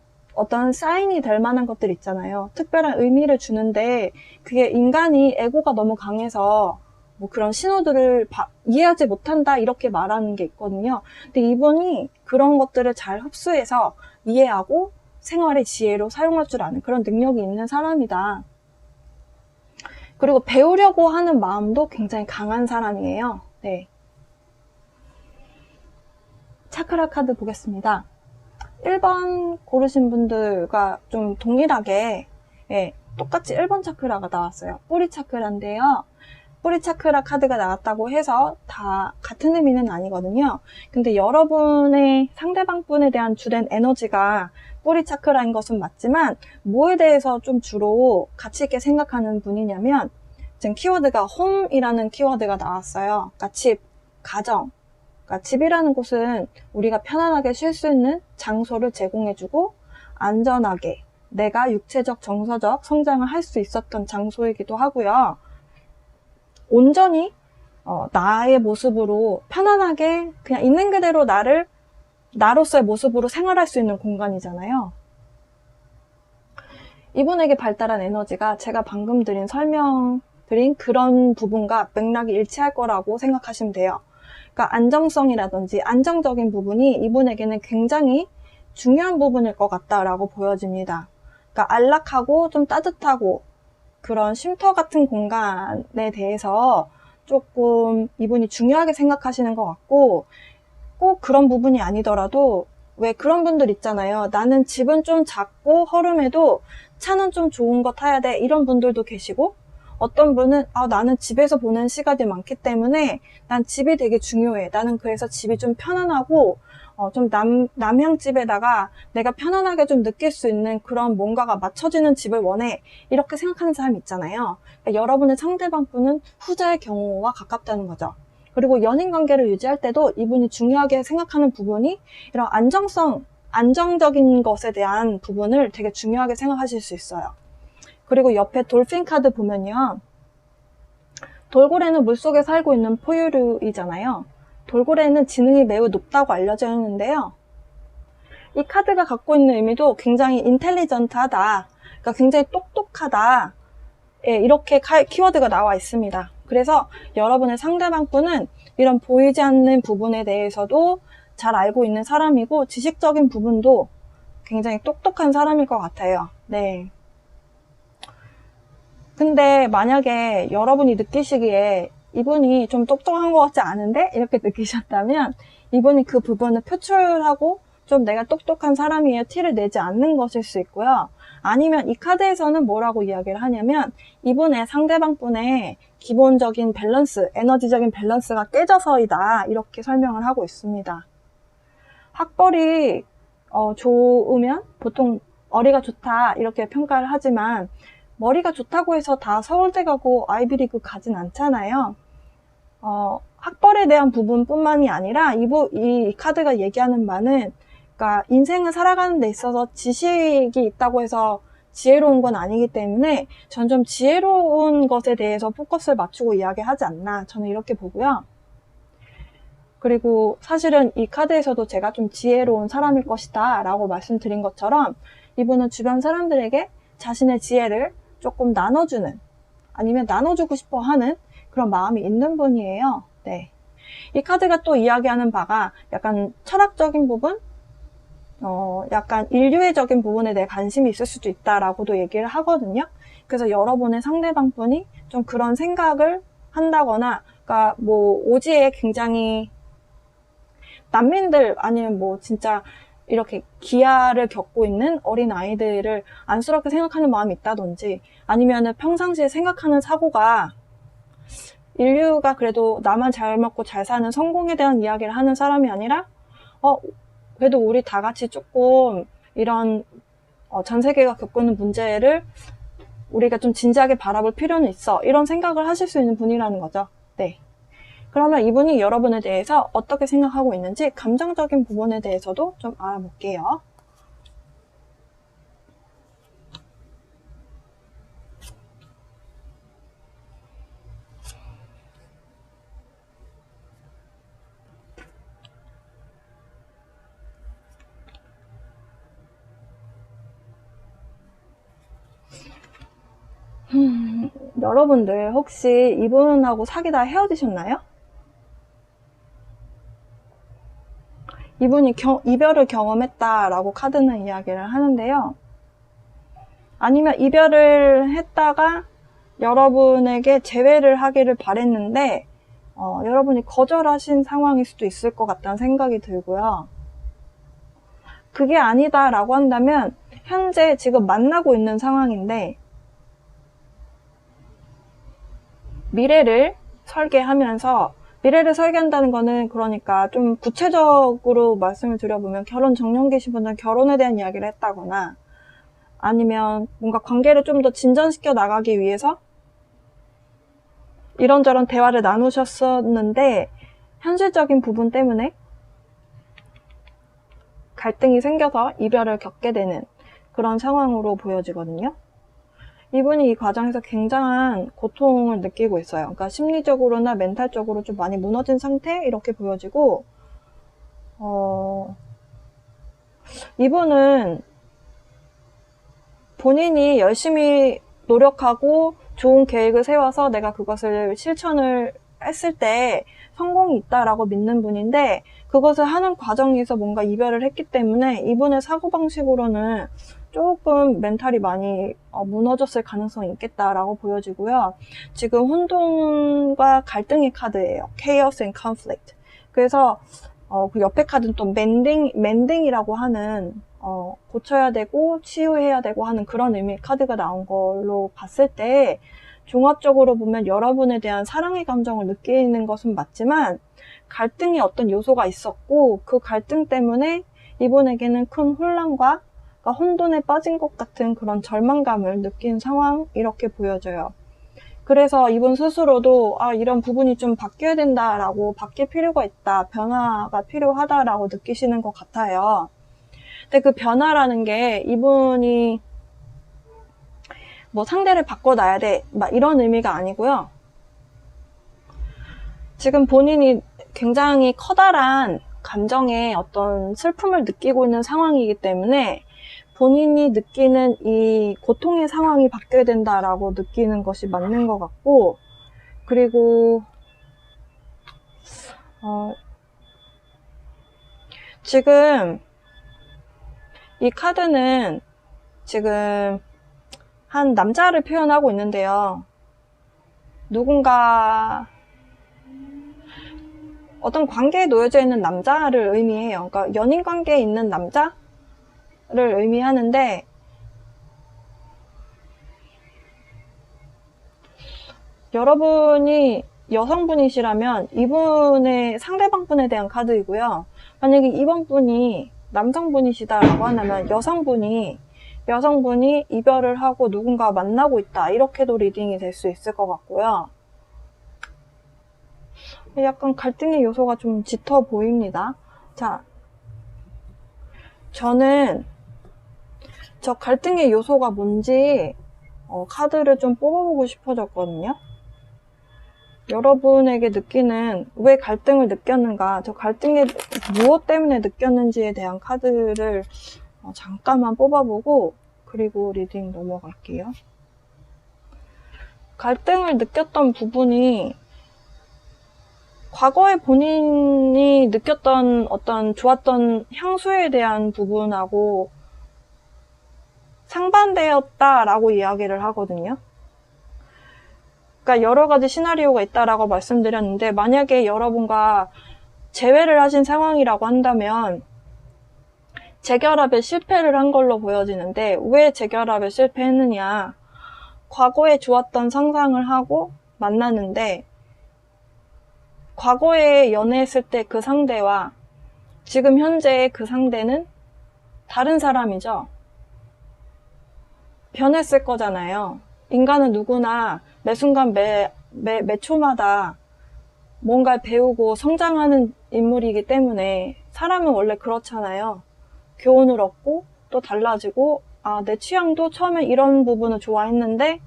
사인이 될 만한 것들 있잖아요. 특별한 의미를 주는데 그게 인간이 에고가 너무 강해서 뭐 그런 신호들을 이해하지 못한다 이렇게 말하는 게 있거든요. 근데 이분이 그런 것들을 잘 흡수해서 이해하고 생활의 지혜로 사용할 줄 아는 그런 능력이 있는 사람이다. 그리고 배우려고 하는 마음도 굉장히 강한 사람이에요. 네. 차크라 카드 보겠습니다. 1번 고르신 분들과 좀 동일하게 똑같이 1번 차크라가 나왔어요. 뿌리 차크라인데요. 뿌리 차크라 카드가 나왔다고 해서 다 같은 의미는 아니거든요. 근데 여러분의 상대방 분에 대한 주된 에너지가 뿌리 차크라인 것은 맞지만 뭐에 대해서 좀 주로 가치 있게 생각하는 분이냐면, 지금 키워드가 홈이라는 키워드가 나왔어요. 그러니까 집, 가정. 그러니까 집이라는 곳은 우리가 편안하게 쉴 수 있는 장소를 제공해주고 안전하게 내가 육체적, 정서적 성장을 할 수 있었던 장소이기도 하고요. 온전히 나의 모습으로 편안하게 그냥 있는 그대로 나로서의 모습으로 생활할 수 있는 공간이잖아요. 이분에게 발달한 에너지가 제가 방금 설명드린 그런 부분과 맥락이 일치할 거라고 생각하시면 돼요. 그러니까 안정성이라든지 안정적인 부분이 이분에게는 굉장히 중요한 부분일 것 같다라고 보여집니다. 그러니까 안락하고 좀 따뜻하고 그런 쉼터 같은 공간에 대해서 조금 이분이 중요하게 생각하시는 것 같고, 꼭 그런 부분이 아니더라도 왜 그런 분들 있잖아요. 나는 집은 좀 작고 허름해도 차는 좀 좋은 거 타야 돼, 이런 분들도 계시고, 어떤 분은 나는 집에서 보낸 시간이 많기 때문에 난 집이 되게 중요해. 나는 그래서 집이 좀 편안하고 좀 남향집에다가 내가 편안하게 좀 느낄 수 있는 그런 뭔가가 맞춰지는 집을 원해. 이렇게 생각하는 사람이 있잖아요. 그러니까 여러분의 상대방 분은 후자의 경우와 가깝다는 거죠. 그리고 연인 관계를 유지할 때도 이분이 중요하게 생각하는 부분이 이런 안정적인 것에 대한 부분을 되게 중요하게 생각하실 수 있어요. 그리고 옆에 돌핀 카드 보면요. 돌고래는 물속에 살고 있는 포유류이잖아요. 돌고래는 지능이 매우 높다고 알려져 있는데요. 이 카드가 갖고 있는 의미도 굉장히 인텔리전트하다. 그러니까 굉장히 똑똑하다. 이렇게 키워드가 나와 있습니다. 그래서 여러분의 상대방 분은 이런 보이지 않는 부분에 대해서도 잘 알고 있는 사람이고 지식적인 부분도 굉장히 똑똑한 사람일 것 같아요. 네. 근데 만약에 여러분이 느끼시기에 이분이 좀 똑똑한 것 같지 않은데? 이렇게 느끼셨다면 이분이 그 부분을 표출하고 좀 내가 똑똑한 사람이에요 티를 내지 않는 것일 수 있고요. 아니면 이 카드에서는 뭐라고 이야기를 하냐면 이분의 상대방 분의 기본적인 밸런스, 에너지적인 밸런스가 깨져서이다 이렇게 설명을 하고 있습니다. 학벌이 좋으면 보통 머리가 좋다 이렇게 평가를 하지만 머리가 좋다고 해서 다 서울대 가고 아이비리그 가진 않잖아요. 학벌에 대한 부분뿐만이 아니라 이 카드가 얘기하는 바는 그러니까 인생을 살아가는 데 있어서 지식이 있다고 해서 지혜로운 건 아니기 때문에 전 좀 지혜로운 것에 대해서 포커스를 맞추고 이야기하지 않나 저는 이렇게 보고요. 그리고 사실은 이 카드에서도 제가 좀 지혜로운 사람일 것이다 라고 말씀드린 것처럼 이분은 주변 사람들에게 자신의 지혜를 조금 나눠주는 아니면 나눠주고 싶어 하는 그런 마음이 있는 분이에요. 네. 이 카드가 또 이야기하는 바가 약간 철학적인 부분, 약간 인류애적인 부분에 대해 관심이 있을 수도 있다라고도 얘기를 하거든요. 그래서 여러분의 상대방 분이 좀 그런 생각을 한다거나, 그러니까 뭐 오지에 굉장히 난민들 아니면 뭐 진짜 이렇게 기아를 겪고 있는 어린 아이들을 안쓰럽게 생각하는 마음이 있다든지 아니면은 평상시에 생각하는 사고가 인류가 그래도 나만 잘 먹고 잘 사는 성공에 대한 이야기를 하는 사람이 아니라 그래도 우리 다 같이 조금 이런 전 세계가 겪고 있는 문제를 우리가 좀 진지하게 바라볼 필요는 있어 이런 생각을 하실 수 있는 분이라는 거죠. 네. 그러면 이분이 여러분에 대해서 어떻게 생각하고 있는지 감정적인 부분에 대해서도 좀 알아볼게요. 여러분들 혹시 이분하고 사귀다 헤어지셨나요? 이분이 이별을 경험했다라고 카드는 이야기를 하는데요. 아니면 이별을 했다가 여러분에게 재회를 하기를 바랬는데 여러분이 거절하신 상황일 수도 있을 것 같다는 생각이 들고요. 그게 아니다라고 한다면 현재 지금 만나고 있는 상황인데 미래를 설계하면서 미래를 설계한다는 거는 그러니까 좀 구체적으로 말씀을 드려보면 결혼 정년기신 분들은 결혼에 대한 이야기를 했다거나 아니면 뭔가 관계를 좀 더 진전시켜 나가기 위해서 이런저런 대화를 나누셨었는데 현실적인 부분 때문에 갈등이 생겨서 이별을 겪게 되는 그런 상황으로 보여지거든요. 이분이 이 과정에서 굉장한 고통을 느끼고 있어요. 그러니까 심리적으로나 멘탈적으로 좀 많이 무너진 상태 이렇게 보여지고 이분은 본인이 열심히 노력하고 좋은 계획을 세워서 내가 그것을 실천을 했을 때 성공이 있다라고 믿는 분인데 그것을 하는 과정에서 뭔가 이별을 했기 때문에 이분의 사고방식으로는 조금 멘탈이 많이 무너졌을 가능성이 있겠다라고 보여지고요. 지금 혼돈과 갈등의 카드예요. Chaos and Conflict. 그래서 그 옆에 카드는 또 멘딩이라고 하는 고쳐야 되고 치유해야 되고 하는 그런 의미의 카드가 나온 걸로 봤을 때 종합적으로 보면 여러분에 대한 사랑의 감정을 느끼는 것은 맞지만 갈등의 어떤 요소가 있었고 그 갈등 때문에 이분에게는 큰 혼란과 혼돈에 빠진 것 같은 그런 절망감을 느낀 상황 이렇게 보여져요. 그래서 이분 스스로도 이런 부분이 좀 바뀌어야 된다라고 바뀔 필요가 있다, 변화가 필요하다라고 느끼시는 것 같아요. 근데 그 변화라는 게 이분이 뭐 상대를 바꿔놔야 돼 막 이런 의미가 아니고요. 지금 본인이 굉장히 커다란 감정의 어떤 슬픔을 느끼고 있는 상황이기 때문에 본인이 느끼는 이 고통의 상황이 바뀌어야 된다라고 느끼는 것이 맞는 것 같고 그리고 지금 이 카드는 지금 한 남자를 표현하고 있는데요. 누군가 어떤 관계에 놓여져 있는 남자를 의미해요. 그러니까 연인 관계에 있는 남자를 의미하는데, 여러분이 여성분이시라면 이분의 상대방분에 대한 카드이고요. 만약에 이번 분이 남성분이시다라고 한다면 여성분이 이별을 하고 누군가 만나고 있다, 이렇게도 리딩이 될 수 있을 것 같고요. 약간 갈등의 요소가 좀 짙어 보입니다. 자, 저는 저 갈등의 요소가 뭔지 카드를 좀 뽑아보고 싶어졌거든요. 여러분에게 느끼는, 왜 갈등을 느꼈는가, 저 갈등이 무엇 때문에 느꼈는지에 대한 카드를 잠깐만 뽑아보고 그리고 리딩 넘어갈게요. 갈등을 느꼈던 부분이 과거에 본인이 느꼈던 어떤 좋았던 향수에 대한 부분하고 상반되었다라고 이야기를 하거든요. 그러니까 여러 가지 시나리오가 있다라고 말씀드렸는데, 만약에 여러분과 재회를 하신 상황이라고 한다면 재결합에 실패를 한 걸로 보여지는데, 왜 재결합에 실패했느냐, 과거에 좋았던 상상을 하고 만났는데 과거에 연애했을 때 그 상대와 지금 현재의 그 상대는 다른 사람이죠. 변했을 거잖아요. 인간은 누구나 매 순간 매 초마다 뭔가를 배우고 성장하는 인물이기 때문에 사람은 원래 그렇잖아요. 교훈을 얻고 또 달라지고, 내 취향도 처음에 이런 부분을 좋아했는데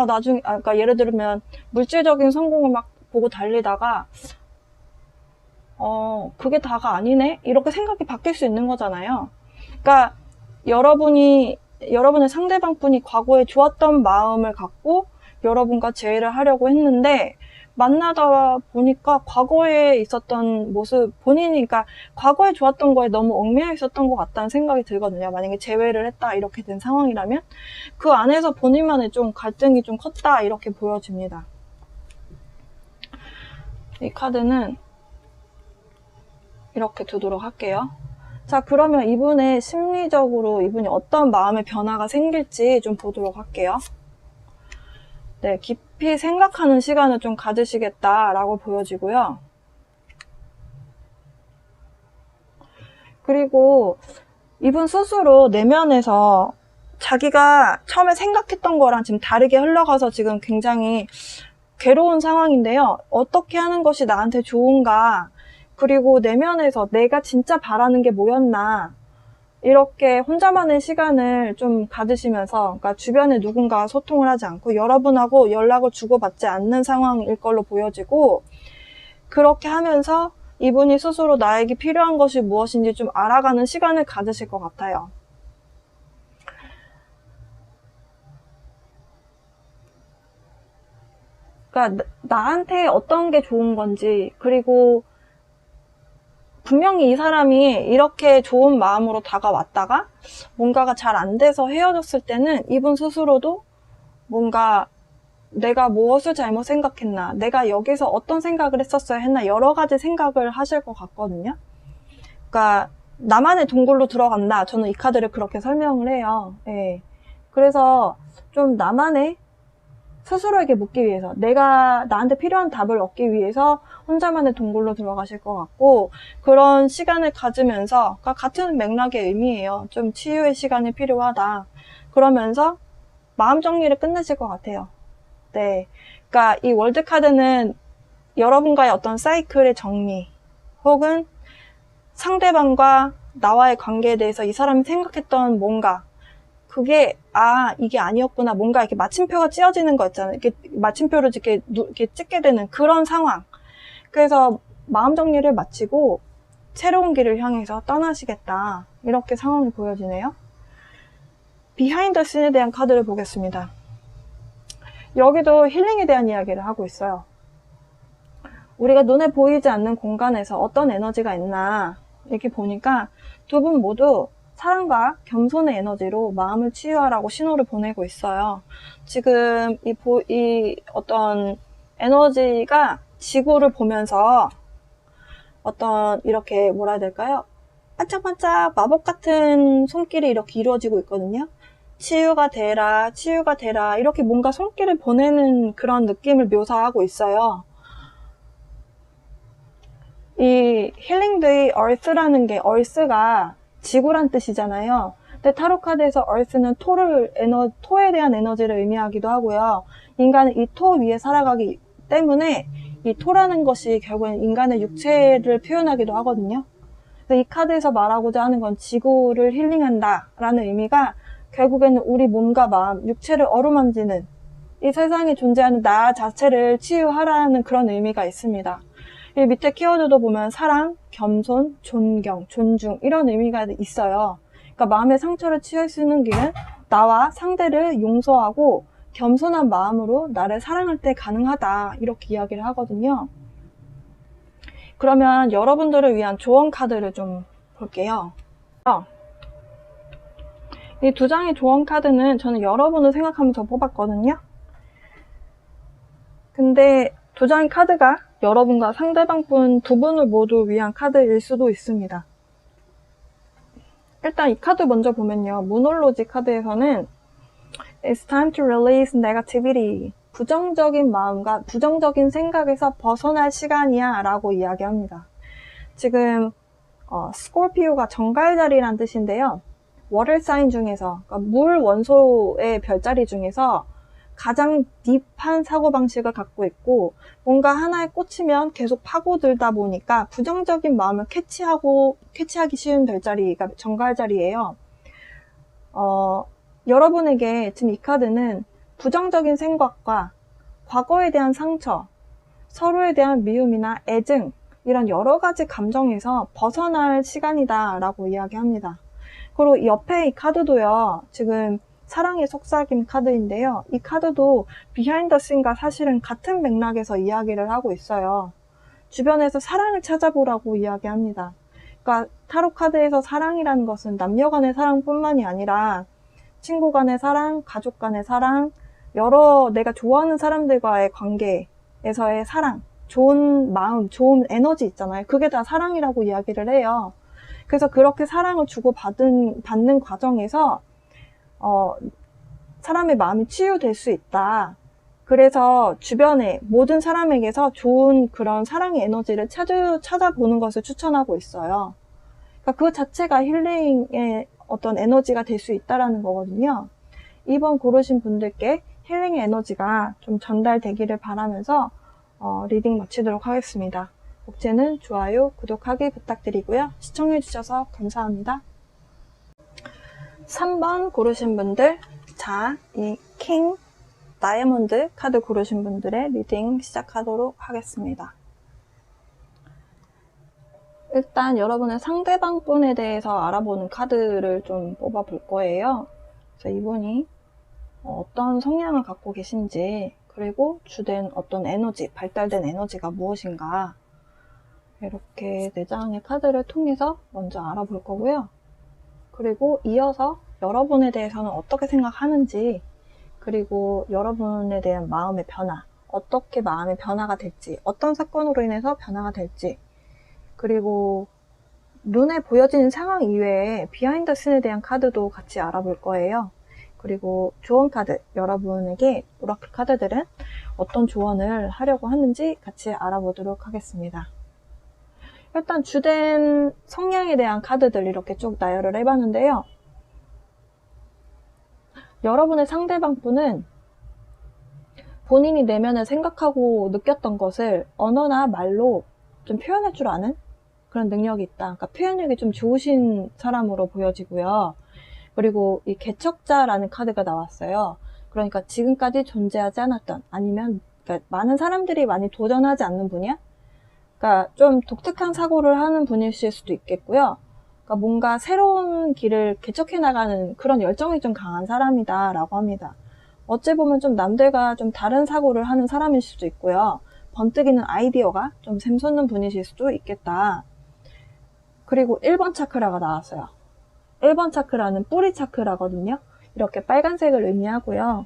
나중에, 그러니까 예를 들면 물질적인 성공을 막 보고 달리다가 그게 다가 아니네? 이렇게 생각이 바뀔 수 있는 거잖아요. 그러니까 여러분의 상대방분이 과거에 좋았던 마음을 갖고 여러분과 재회를 하려고 했는데, 만나다 보니까 과거에 있었던 모습, 본인이, 그러니까 과거에 좋았던 거에 너무 얽매여 있었던 것 같다는 생각이 들거든요. 만약에 재회를 했다, 이렇게 된 상황이라면 그 안에서 본인만의 좀 갈등이 좀 컸다, 이렇게 보여집니다. 이 카드는 이렇게 두도록 할게요. 자, 그러면 이분의 심리적으로 이분이 어떤 마음의 변화가 생길지 좀 보도록 할게요. 네, 깊이 생각하는 시간을 좀 가지시겠다라고 보여지고요. 그리고 이분 스스로 내면에서 자기가 처음에 생각했던 거랑 지금 다르게 흘러가서 지금 굉장히 괴로운 상황인데요. 어떻게 하는 것이 나한테 좋은가, 그리고 내면에서 내가 진짜 바라는 게 뭐였나, 이렇게 혼자만의 시간을 좀 가지시면서, 그러니까 주변에 누군가 소통을 하지 않고 여러분하고 연락을 주고받지 않는 상황일 걸로 보여지고, 그렇게 하면서 이분이 스스로 나에게 필요한 것이 무엇인지 좀 알아가는 시간을 가지실 것 같아요. 그러니까 나한테 어떤 게 좋은 건지, 그리고 분명히 이 사람이 이렇게 좋은 마음으로 다가왔다가 뭔가가 잘 안 돼서 헤어졌을 때는 이분 스스로도 뭔가 내가 무엇을 잘못 생각했나, 내가 여기서 어떤 생각을 했었어야 했나, 여러 가지 생각을 하실 것 같거든요. 그러니까 나만의 동굴로 들어간다, 저는 이 카드를 그렇게 설명을 해요. 예. 그래서 좀 나만의 스스로에게 묻기 위해서, 내가 나한테 필요한 답을 얻기 위해서 혼자만의 동굴로 들어가실 것 같고, 그런 시간을 가지면서, 그러니까 같은 맥락의 의미예요. 좀 치유의 시간이 필요하다. 그러면서 마음 정리를 끝내실 것 같아요. 네. 그러니까 이 월드 카드는 여러분과의 어떤 사이클의 정리, 혹은 상대방과 나와의 관계에 대해서 이 사람이 생각했던 뭔가, 그게 이게 아니었구나, 뭔가 이렇게 마침표가 찌어지는 거 있잖아요. 이렇게 마침표를 이렇게 찍게 되는 그런 상황. 그래서 마음 정리를 마치고 새로운 길을 향해서 떠나시겠다, 이렇게 상황이 보여지네요. 비하인드 씬에 대한 카드를 보겠습니다. 여기도 힐링에 대한 이야기를 하고 있어요. 우리가 눈에 보이지 않는 공간에서 어떤 에너지가 있나 이렇게 보니까 두 분 모두 사랑과 겸손의 에너지로 마음을 치유하라고 신호를 보내고 있어요. 지금 이 어떤 에너지가 지구를 보면서 어떤 이렇게 뭐라 해야 될까요? 반짝반짝 마법 같은 손길이 이렇게 이루어지고 있거든요. 치유가 되라, 치유가 되라 이렇게 뭔가 손길을 보내는 그런 느낌을 묘사하고 있어요. 이 힐링데이 얼스라는 게 얼스가 지구란 뜻이잖아요. 근데 타로 카드에서 얼스는 토에 대한 에너지를 의미하기도 하고요. 인간은 이 토 위에 살아가기 때문에 이 토라는 것이 결국엔 인간의 육체를 표현하기도 하거든요. 그래서 이 카드에서 말하고자 하는 건 지구를 힐링한다 라는 의미가 결국에는 우리 몸과 마음, 육체를 어루만지는 이 세상에 존재하는 나 자체를 치유하라는 그런 의미가 있습니다. 이 밑에 키워드도 보면 사랑, 겸손, 존경, 존중 이런 의미가 있어요. 그러니까 마음의 상처를 치유할 수 있는 길은 나와 상대를 용서하고 겸손한 마음으로 나를 사랑할 때 가능하다 이렇게 이야기를 하거든요. 그러면 여러분들을 위한 조언 카드를 좀 볼게요. 이 두 장의 조언 카드는 저는 여러분을 생각하면서 뽑았거든요. 근데 두 장의 카드가 여러분과 상대방분 두 분을 모두 위한 카드일 수도 있습니다. 일단 이 카드 먼저 보면요. 무놀로지 카드에서는 It's time to release negativity. 부정적인 마음과 부정적인 생각에서 벗어날 시간이야 라고 이야기합니다. 지금 스콜피오가 정갈자리란 뜻인데요. 워터 사인 중에서 그러니까 물 원소의 별자리 중에서 가장 딥한 사고방식을 갖고 있고 뭔가 하나에 꽂히면 계속 파고들다 보니까 부정적인 마음을 캐치하기 쉬운 별자리가 정갈자리예요. 여러분에게 지금 이 카드는 부정적인 생각과 과거에 대한 상처, 서로에 대한 미움이나 애증 이런 여러 가지 감정에서 벗어날 시간이다 라고 이야기합니다. 그리고 옆에 이 카드도요. 지금 사랑의 속삭임 카드인데요. 이 카드도 비하인드 씬과 사실은 같은 맥락에서 이야기를 하고 있어요. 주변에서 사랑을 찾아보라고 이야기합니다. 그러니까 타로 카드에서 사랑이라는 것은 남녀 간의 사랑뿐만이 아니라 친구 간의 사랑, 가족 간의 사랑, 여러 내가 좋아하는 사람들과의 관계에서의 사랑, 좋은 마음, 좋은 에너지 있잖아요. 그게 다 사랑이라고 이야기를 해요. 그래서 그렇게 사랑을 받는 과정에서 사람의 마음이 치유될 수 있다. 그래서 주변의 모든 사람에게서 좋은 그런 사랑의 에너지를 찾아보는 것을 추천하고 있어요. 그러니까 그 자체가 힐링의 어떤 에너지가 될 수 있다라는 거거든요. 2번 고르신 분들께 힐링의 에너지가 좀 전달되기를 바라면서 리딩 마치도록 하겠습니다. 복제는 좋아요, 구독하기 부탁드리고요. 시청해주셔서 감사합니다. 3번 고르신 분들, 자, 이 킹, 다이아몬드 카드 고르신 분들의 리딩 시작하도록 하겠습니다. 일단 여러분의 상대방 분에 대해서 알아보는 카드를 좀 뽑아 볼 거예요. 그래서 이분이 어떤 성향을 갖고 계신지, 그리고 주된 어떤 에너지, 발달된 에너지가 무엇인가, 이렇게 4장의 카드를 통해서 먼저 알아볼 거고요. 그리고 이어서 여러분에 대해서는 어떻게 생각하는지, 그리고 여러분에 대한 마음의 변화, 어떻게 마음의 변화가 될지, 어떤 사건으로 인해서 변화가 될지, 그리고 눈에 보여지는 상황 이외에 비하인드 씬에 대한 카드도 같이 알아볼 거예요. 그리고 조언 카드, 여러분에게 오라클 카드들은 어떤 조언을 하려고 하는지 같이 알아보도록 하겠습니다. 일단 주된 성향에 대한 카드들 이렇게 쭉 나열을 해봤는데요. 여러분의 상대방 분은 본인이 내면에 생각하고 느꼈던 것을 언어나 말로 좀 표현할 줄 아는 그런 능력이 있다. 그러니까 표현력이 좀 좋으신 사람으로 보여지고요. 그리고 이 개척자라는 카드가 나왔어요. 그러니까 지금까지 존재하지 않았던, 아니면 그러니까 많은 사람들이 많이 도전하지 않는 분야? 그러니까 좀 독특한 사고를 하는 분이실 수도 있겠고요. 그러니까 뭔가 새로운 길을 개척해 나가는 그런 열정이 좀 강한 사람이다 라고 합니다. 어찌 보면 좀 남들과 좀 다른 사고를 하는 사람일 수도 있고요. 번뜩이는 아이디어가 좀 샘솟는 분이실 수도 있겠다. 그리고 1번 차크라가 나왔어요. 1번 차크라는 뿌리 차크라거든요. 이렇게 빨간색을 의미하고요.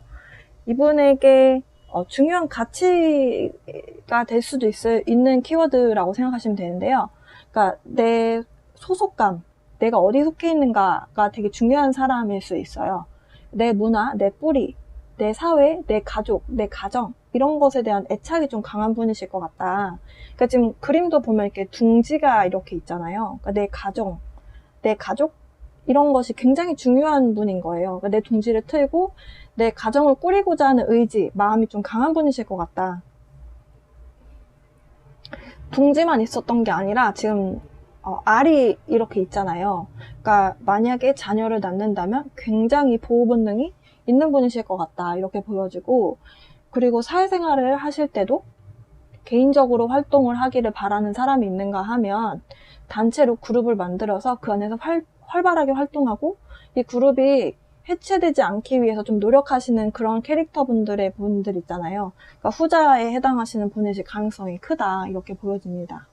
이분에게 중요한 가치가 될 수도 있는 키워드라고 생각하시면 되는데요. 그러니까 내 소속감, 내가 어디 속해 있는가가 되게 중요한 사람일 수 있어요. 내 문화, 내 뿌리, 내 사회, 내 가족, 내 가정 이런 것에 대한 애착이 좀 강한 분이실 것 같다. 그러니까 지금 그림도 보면 이렇게 둥지가 이렇게 있잖아요. 그러니까 내 가정, 내 가족 이런 것이 굉장히 중요한 분인 거예요. 그러니까 내 둥지를 틀고 내 가정을 꾸리고자 하는 의지, 마음이 좀 강한 분이실 것 같다. 둥지만 있었던 게 아니라 지금 알이 이렇게 있잖아요. 그러니까 만약에 자녀를 낳는다면 굉장히 보호 본능이 있는 분이실 것 같다. 이렇게 보여지고, 그리고 사회생활을 하실 때도 개인적으로 활동을 하기를 바라는 사람이 있는가 하면 단체로 그룹을 만들어서 그 안에서 활발하게 활동하고 이 그룹이 해체되지 않기 위해서 좀 노력하시는 그런 캐릭터분들 있잖아요. 그러니까 후자에 해당하시는 분이실 가능성이 크다. 이렇게 보여집니다.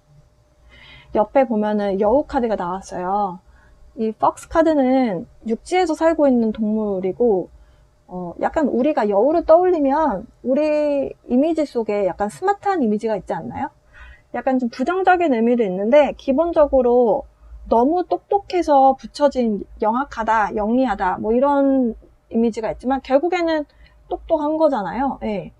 옆에 보면은 여우 카드가 나왔어요. 이 폭스 카드는 육지에서 살고 있는 동물이고 약간 우리가 여우를 떠올리면 우리 이미지 속에 약간 스마트한 이미지가 있지 않나요? 약간 좀 부정적인 의미도 있는데 기본적으로 너무 똑똑해서 붙여진 영악하다, 영리하다 뭐 이런 이미지가 있지만 결국에는 똑똑한 거잖아요. 네.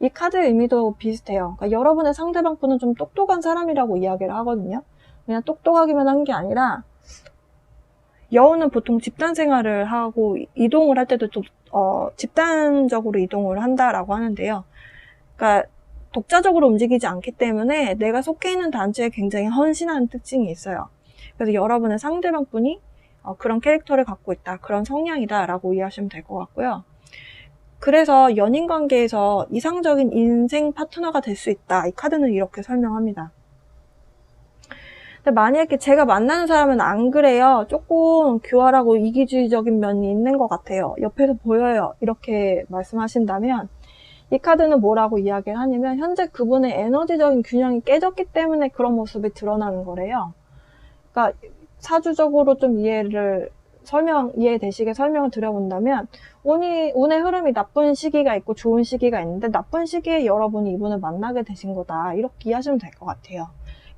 이 카드의 의미도 비슷해요. 그러니까 여러분의 상대방 분은 좀 똑똑한 사람이라고 이야기를 하거든요. 그냥 똑똑하기만 한 게 아니라 여우는 보통 집단 생활을 하고 이동을 할 때도 좀 집단적으로 이동을 한다라고 하는데요. 그러니까 독자적으로 움직이지 않기 때문에 내가 속해 있는 단체에 굉장히 헌신하는 특징이 있어요. 그래서 여러분의 상대방 분이 그런 캐릭터를 갖고 있다, 그런 성향이다 라고 이해하시면 될 것 같고요. 그래서 연인 관계에서 이상적인 인생 파트너가 될 수 있다. 이 카드는 이렇게 설명합니다. 근데 만약에 제가 만나는 사람은 안 그래요. 조금 교활하고 이기주의적인 면이 있는 것 같아요. 옆에서 보여요. 이렇게 말씀하신다면 이 카드는 뭐라고 이야기를 하냐면 현재 그분의 에너지적인 균형이 깨졌기 때문에 그런 모습이 드러나는 거래요. 그러니까 사주적으로 좀 이해되시게 설명을 드려본다면 운의 흐름이 나쁜 시기가 있고 좋은 시기가 있는데 나쁜 시기에 여러분이 이분을 만나게 되신 거다. 이렇게 이해하시면 될 것 같아요.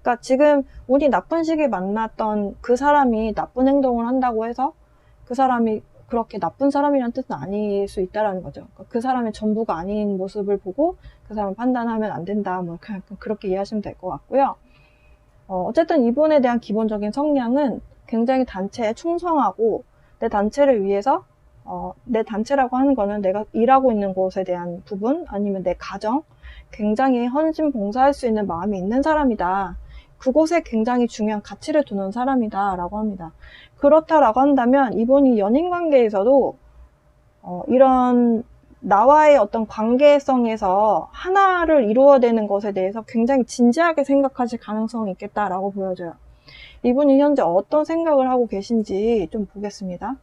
그러니까 지금 운이 나쁜 시기에 만났던 그 사람이 나쁜 행동을 한다고 해서 그 사람이 그렇게 나쁜 사람이란 뜻은 아닐 수 있다는 거죠. 그러니까 그 사람의 전부가 아닌 모습을 보고 그 사람을 판단하면 안 된다. 뭐 그냥 그렇게 이해하시면 될 것 같고요. 어쨌든 이분에 대한 기본적인 성향은 굉장히 단체에 충성하고 내 단체를 위해서 내 단체라고 하는 거는 내가 일하고 있는 곳에 대한 부분 아니면 내 가정 굉장히 헌신 봉사할 수 있는 마음이 있는 사람이다. 그곳에 굉장히 중요한 가치를 두는 사람이다 라고 합니다. 그렇다라고 한다면 이분이 연인 관계에서도 이런 나와의 어떤 관계성에서 하나를 이루어내는 것에 대해서 굉장히 진지하게 생각하실 가능성이 있겠다라고 보여져요. 이분이 현재 어떤 생각을 하고 계신지 좀 보겠습니다.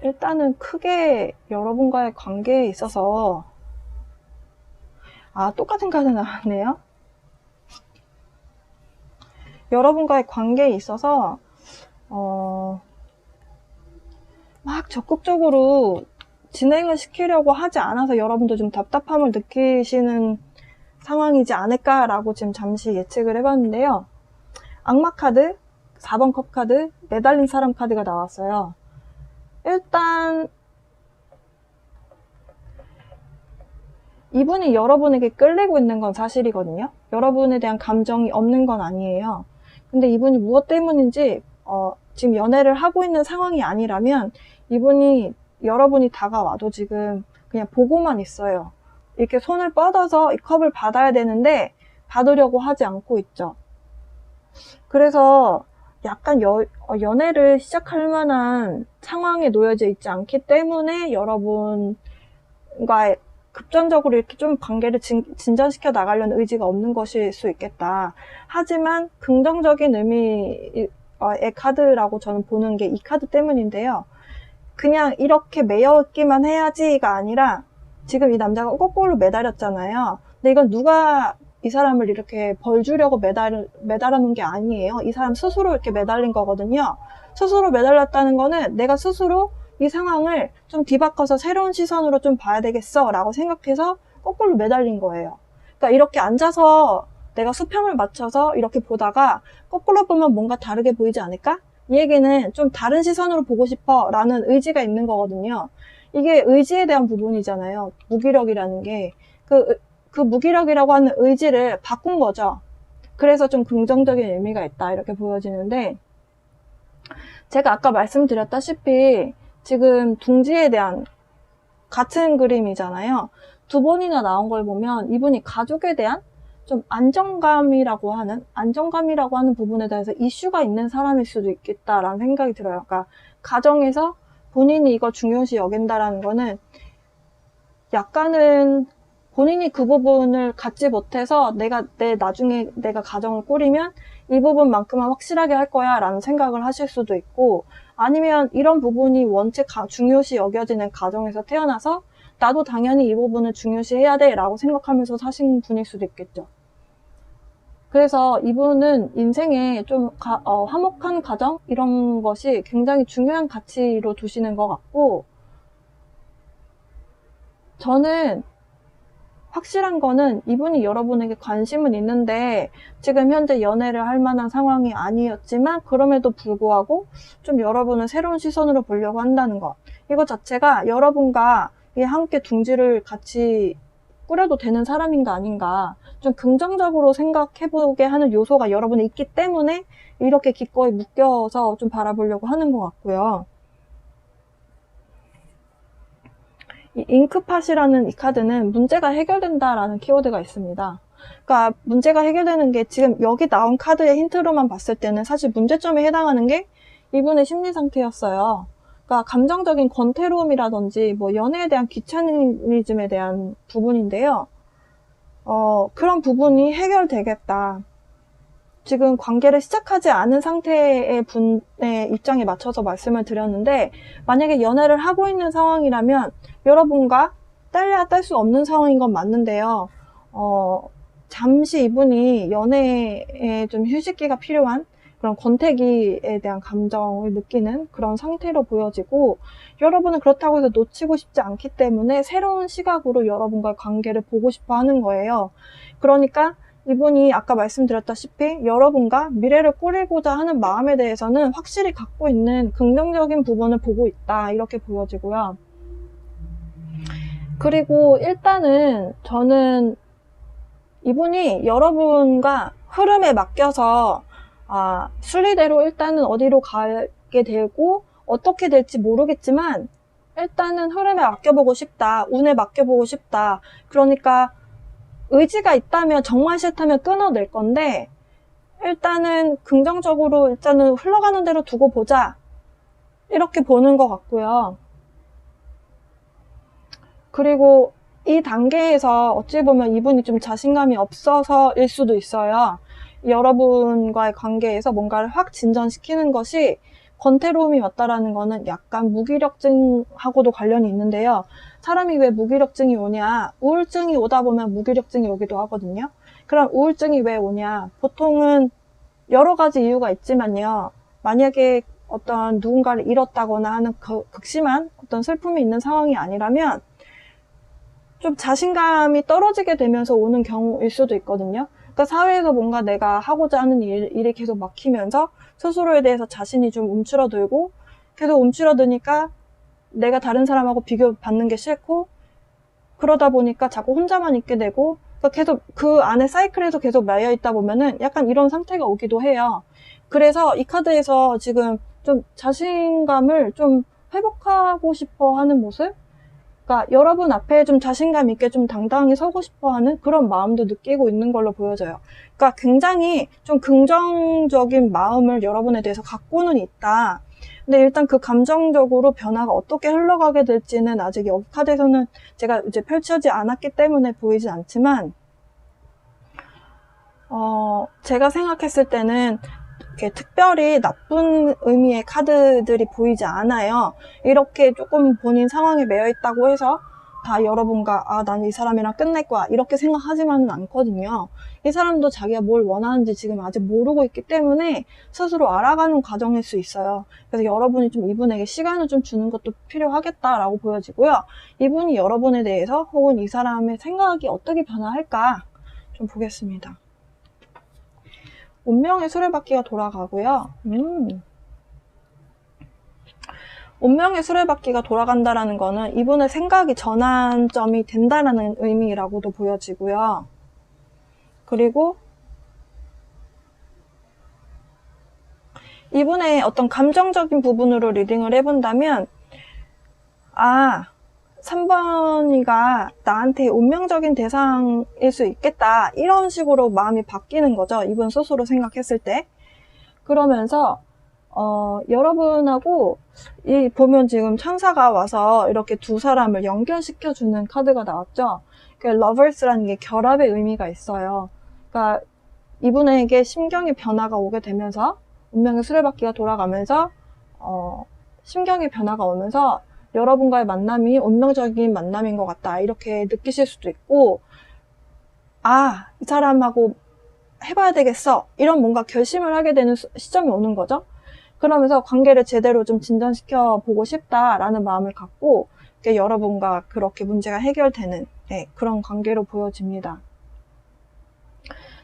일단은 크게 여러분과의 관계에 있어서 똑같은 카드 나왔네요. 여러분과의 관계에 있어서 막 적극적으로 진행을 시키려고 하지 않아서 여러분도 좀 답답함을 느끼시는 상황이지 않을까라고 지금 잠시 예측을 해봤는데요. 악마 카드, 4번 컵 카드, 매달린 사람 카드가 나왔어요. 일단 이분이 여러분에게 끌리고 있는 건 사실이거든요. 여러분에 대한 감정이 없는 건 아니에요. 근데 이분이 무엇 때문인지 지금 연애를 하고 있는 상황이 아니라면 이분이 여러분이 다가와도 지금 그냥 보고만 있어요. 이렇게 손을 뻗어서 이 컵을 받아야 되는데 받으려고 하지 않고 있죠. 그래서 약간 연애를 시작할 만한 상황에 놓여져 있지 않기 때문에 여러분과의 급전적으로 이렇게 좀 관계를 진전시켜 나가려는 의지가 없는 것일 수 있겠다. 하지만 긍정적인 의미의 카드라고 저는 보는 게 이 카드 때문인데요. 그냥 이렇게 매였기만 해야지가 아니라 지금 이 남자가 거꾸로 매달렸잖아요. 근데 이건 누가 이 사람을 이렇게 벌 주려고 매달아 놓은 게 아니에요. 이 사람 스스로 이렇게 매달린 거거든요. 스스로 매달렸다는 거는 내가 스스로 이 상황을 좀 뒤바꿔서 새로운 시선으로 좀 봐야 되겠어 라고 생각해서 거꾸로 매달린 거예요. 그러니까 이렇게 앉아서 내가 수평을 맞춰서 이렇게 보다가 거꾸로 보면 뭔가 다르게 보이지 않을까? 이 얘기는 좀 다른 시선으로 보고 싶어 라는 의지가 있는 거거든요. 이게 의지에 대한 부분이잖아요. 무기력이라는 게. 그 무기력이라고 하는 의지를 바꾼 거죠. 그래서 좀 긍정적인 의미가 있다 이렇게 보여지는데, 제가 아까 말씀드렸다시피 지금 둥지에 대한 같은 그림이잖아요. 두 번이나 나온 걸 보면 이분이 가족에 대한 좀 안정감이라고 하는 부분에 대해서 이슈가 있는 사람일 수도 있겠다라는 생각이 들어요. 그러니까 가정에서 본인이 이걸 중요시 여긴다라는 거는 약간은 본인이 그 부분을 갖지 못해서 나중에 내가 가정을 꾸리면 이 부분만큼은 확실하게 할 거야 라는 생각을 하실 수도 있고, 아니면 이런 부분이 원체 중요시 여겨지는 가정에서 태어나서 나도 당연히 이 부분을 중요시 해야 돼 라고 생각하면서 사신 분일 수도 있겠죠. 그래서 이분은 인생에 좀 화목한 가정 이런 것이 굉장히 중요한 가치로 두시는 것 같고, 저는 확실한 거는 이분이 여러분에게 관심은 있는데 지금 현재 연애를 할 만한 상황이 아니었지만 그럼에도 불구하고 좀 여러분을 새로운 시선으로 보려고 한다는 것, 이거 자체가 여러분과 함께 둥지를 같이 꾸려도 되는 사람인가 아닌가 좀 긍정적으로 생각해보게 하는 요소가 여러분에 있기 때문에 이렇게 기꺼이 묶여서 좀 바라보려고 하는 것 같고요. 이 잉크팟이라는 이 카드는 문제가 해결된다라는 키워드가 있습니다. 그러니까 문제가 해결되는 게 지금 여기 나온 카드의 힌트로만 봤을 때는 사실 문제점에 해당하는 게 이분의 심리 상태였어요. 그러니까 감정적인 권태로움이라든지 뭐 연애에 대한 귀차니즘에 대한 부분인데요. 그런 부분이 해결되겠다. 지금 관계를 시작하지 않은 상태의 분의 입장에 맞춰서 말씀을 드렸는데, 만약에 연애를 하고 있는 상황이라면 여러분과 딸래야 딸 수 없는 상황인 건 맞는데요. 잠시 이분이 연애에 좀 휴식기가 필요한 그런 권태기에 대한 감정을 느끼는 그런 상태로 보여지고, 여러분은 그렇다고 해서 놓치고 싶지 않기 때문에 새로운 시각으로 여러분과의 관계를 보고 싶어 하는 거예요. 그러니까 이분이 아까 말씀드렸다시피 여러분과 미래를 꾸리고자 하는 마음에 대해서는 확실히 갖고 있는 긍정적인 부분을 보고 있다 이렇게 보여지고요. 그리고 일단은 저는 이분이 여러분과 흐름에 맡겨서 순리대로 일단은 어디로 가게 되고 어떻게 될지 모르겠지만 일단은 흐름에 맡겨보고 싶다, 운에 맡겨보고 싶다. 그러니까 의지가 있다면 정말 싫다면 끊어낼 건데 일단은 긍정적으로 일단은 흘러가는 대로 두고 보자 이렇게 보는 것 같고요. 그리고 이 단계에서 어찌 보면 이분이 좀 자신감이 없어서일 수도 있어요. 여러분과의 관계에서 뭔가를 확 진전시키는 것이 권태로움이 왔다라는 거는 약간 무기력증하고도 관련이 있는데요. 사람이 왜 무기력증이 오냐? 우울증이 오다 보면 무기력증이 오기도 하거든요. 그럼 우울증이 왜 오냐? 보통은 여러 가지 이유가 있지만요. 만약에 어떤 누군가를 잃었다거나 하는 극심한 어떤 슬픔이 있는 상황이 아니라면 좀 자신감이 떨어지게 되면서 오는 경우일 수도 있거든요. 그러니까 사회에서 뭔가 내가 하고자 하는 일이 계속 막히면서 스스로에 대해서 자신이 좀 움츠러들고, 계속 움츠러드니까 내가 다른 사람하고 비교받는 게 싫고, 그러다 보니까 자꾸 혼자만 있게 되고, 그러니까 계속 그 안에 사이클에서 계속 매여 있다 보면은 약간 이런 상태가 오기도 해요. 그래서 이 카드에서 지금 좀 자신감을 좀 회복하고 싶어 하는 모습? 그러니까 여러분 앞에 좀 자신감 있게 좀 당당히 서고 싶어 하는 그런 마음도 느끼고 있는 걸로 보여져요. 그러니까 굉장히 좀 긍정적인 마음을 여러분에 대해서 갖고는 있다. 근데 일단 그 감정적으로 변화가 어떻게 흘러가게 될지는 아직 여기 카드에서는 제가 이제 펼쳐지 않았기 때문에 보이진 않지만, 제가 생각했을 때는 이렇게 특별히 나쁜 의미의 카드들이 보이지 않아요. 이렇게 조금 본인 상황에 매여 있다고 해서 다 여러분과 난 이 사람이랑 끝낼 거야 이렇게 생각하지만은 않거든요. 이 사람도 자기가 뭘 원하는지 지금 아직 모르고 있기 때문에 스스로 알아가는 과정일 수 있어요. 그래서 여러분이 좀 이분에게 시간을 좀 주는 것도 필요하겠다라고 보여지고요. 이분이 여러분에 대해서 혹은 이 사람의 생각이 어떻게 변화할까 좀 보겠습니다. 운명의 수레바퀴가 돌아가고요. 운명의 수레바퀴가 돌아간다라는 거는 이분의 생각이 전환점이 된다라는 의미라고도 보여지고요. 그리고 이분의 어떤 감정적인 부분으로 리딩을 해본다면 3번이가 나한테 운명적인 대상일 수 있겠다 이런 식으로 마음이 바뀌는 거죠. 이분 스스로 생각했을 때. 그러면서 여러분하고 보면 지금 천사가 와서 이렇게 두 사람을 연결시켜주는 카드가 나왔죠. 러버스라는 게 결합의 의미가 있어요. 그러니까 이분에게 심경의 변화가 오게 되면서 운명의 수레바퀴가 돌아가면서 심경의 변화가 오면서 여러분과의 만남이 운명적인 만남인 것 같다 이렇게 느끼실 수도 있고 이 사람하고 해봐야 되겠어 이런 뭔가 결심을 하게 되는 시점이 오는 거죠. 그러면서 관계를 제대로 좀 진전시켜 보고 싶다라는 마음을 갖고 여러분과 그렇게 문제가 해결되는 그런 관계로 보여집니다.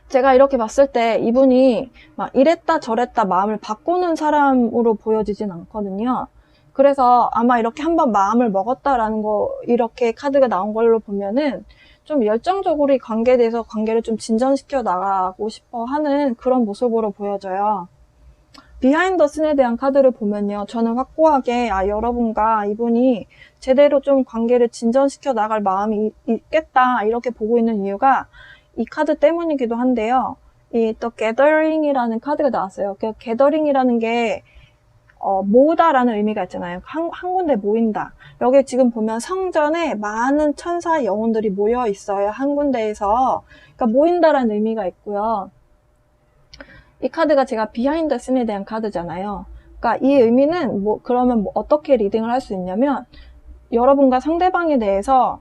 제가 이렇게 봤을 때 이분이 막 이랬다 저랬다 마음을 바꾸는 사람으로 보여지진 않거든요. 그래서 아마 이렇게 한번 마음을 먹었다라는 거 이렇게 카드가 나온 걸로 보면은 좀 열정적으로 이 관계에 대해서 관계를 좀 진전시켜 나가고 싶어 하는 그런 모습으로 보여져요. 비하인드 씬에 대한 카드를 보면요. 저는 확고하게 여러분과 이분이 제대로 좀 관계를 진전시켜 나갈 마음이 있겠다 이렇게 보고 있는 이유가 이 카드 때문이기도 한데요. 또 gathering이라는 카드가 나왔어요. 그 gathering이라는 게 모으다라는 의미가 있잖아요. 한 군데 모인다. 여기 지금 보면 성전에 많은 천사 영혼들이 모여 있어요. 한 군데에서. 그러니까 모인다라는 의미가 있고요. 이 카드가 제가 비하인드 씬에 대한 카드잖아요. 그러니까 이 의미는 그러면 어떻게 리딩을 할 수 있냐면 여러분과 상대방에 대해서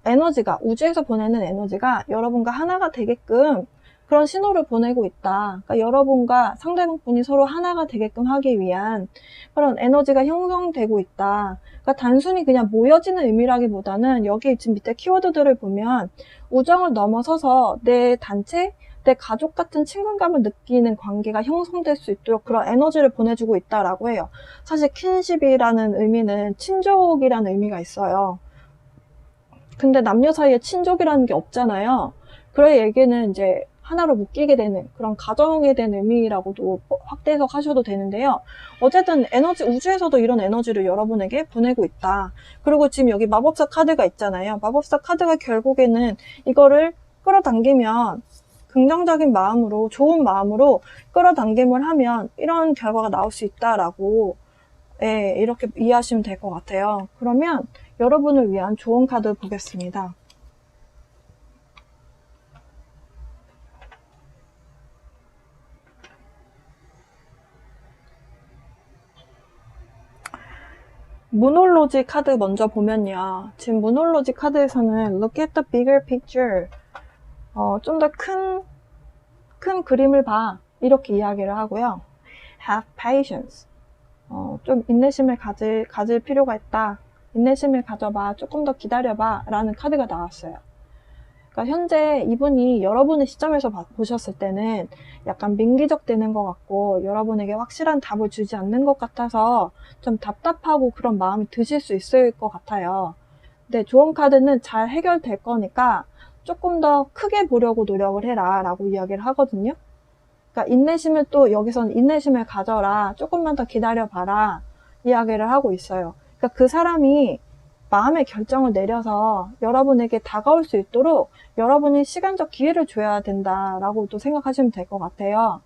에너지가 우주에서 보내는 에너지가 여러분과 하나가 되게끔 그런 신호를 보내고 있다. 그러니까 여러분과 상대방분이 서로 하나가 되게끔 하기 위한 그런 에너지가 형성되고 있다. 그러니까 단순히 그냥 모여지는 의미라기보다는 여기 지금 밑에 키워드들을 보면 우정을 넘어서서 내 단체, 내 가족 같은 친근감을 느끼는 관계가 형성될 수 있도록 그런 에너지를 보내주고 있다라고 해요. 사실 킨십이라는 의미는 친족이라는 의미가 있어요. 근데 남녀 사이에 친족이라는 게 없잖아요. 그래 얘기는 이제 하나로 묶이게 되는 그런 가정에 대한 의미라고도 확대 해석하셔도 되는데요. 어쨌든 우주에서도 이런 에너지를 여러분에게 보내고 있다. 그리고 지금 여기 마법사 카드가 있잖아요. 마법사 카드가 결국에는 이거를 끌어당기면 긍정적인 마음으로 좋은 마음으로 끌어당김을 하면 이런 결과가 나올 수 있다라고 이렇게 이해하시면 될 것 같아요. 그러면 여러분을 위한 좋은 카드 보겠습니다. 무놀로지 카드 먼저 보면요. 지금 무놀로지 카드에서는 Look at the bigger picture. 좀 더 큰 그림을 봐. 이렇게 이야기를 하고요. Have patience. 좀 인내심을 가질 필요가 있다. 인내심을 가져봐. 조금 더 기다려봐. 라는 카드가 나왔어요. 그러니까 현재 이분이 여러분의 시점에서 보셨을 때는 약간 민기적 되는 것 같고 여러분에게 확실한 답을 주지 않는 것 같아서 좀 답답하고 그런 마음이 드실 수 있을 것 같아요. 근데 좋은 카드는 잘 해결될 거니까 조금 더 크게 보려고 노력을 해라 라고 이야기를 하거든요. 그러니까 인내심을 또 여기서는 인내심을 가져라. 조금만 더 기다려봐라. 이야기를 하고 있어요. 그러니까 그 사람이 마음의 결정을 내려서 여러분에게 다가올 수 있도록 여러분이 시간적 기회를 줘야 된다라고 또 생각하시면 될 것 같아요.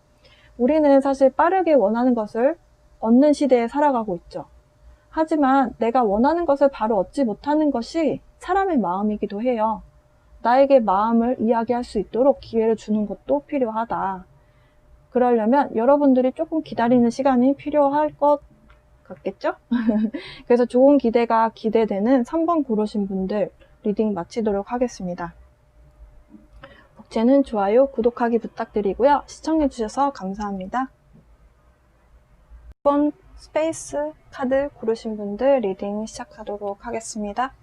우리는 사실 빠르게 원하는 것을 얻는 시대에 살아가고 있죠. 하지만 내가 원하는 것을 바로 얻지 못하는 것이 사람의 마음이기도 해요. 나에게 마음을 이야기할 수 있도록 기회를 주는 것도 필요하다. 그러려면 여러분들이 조금 기다리는 시간이 필요할 것 같겠죠? 그래서 좋은 기대가 기대되는 3번 고르신 분들 리딩 마치도록 하겠습니다. 복제는 좋아요, 구독하기 부탁드리고요. 시청해주셔서 감사합니다. 6번 스페이스 카드 고르신 분들 리딩 시작하도록 하겠습니다.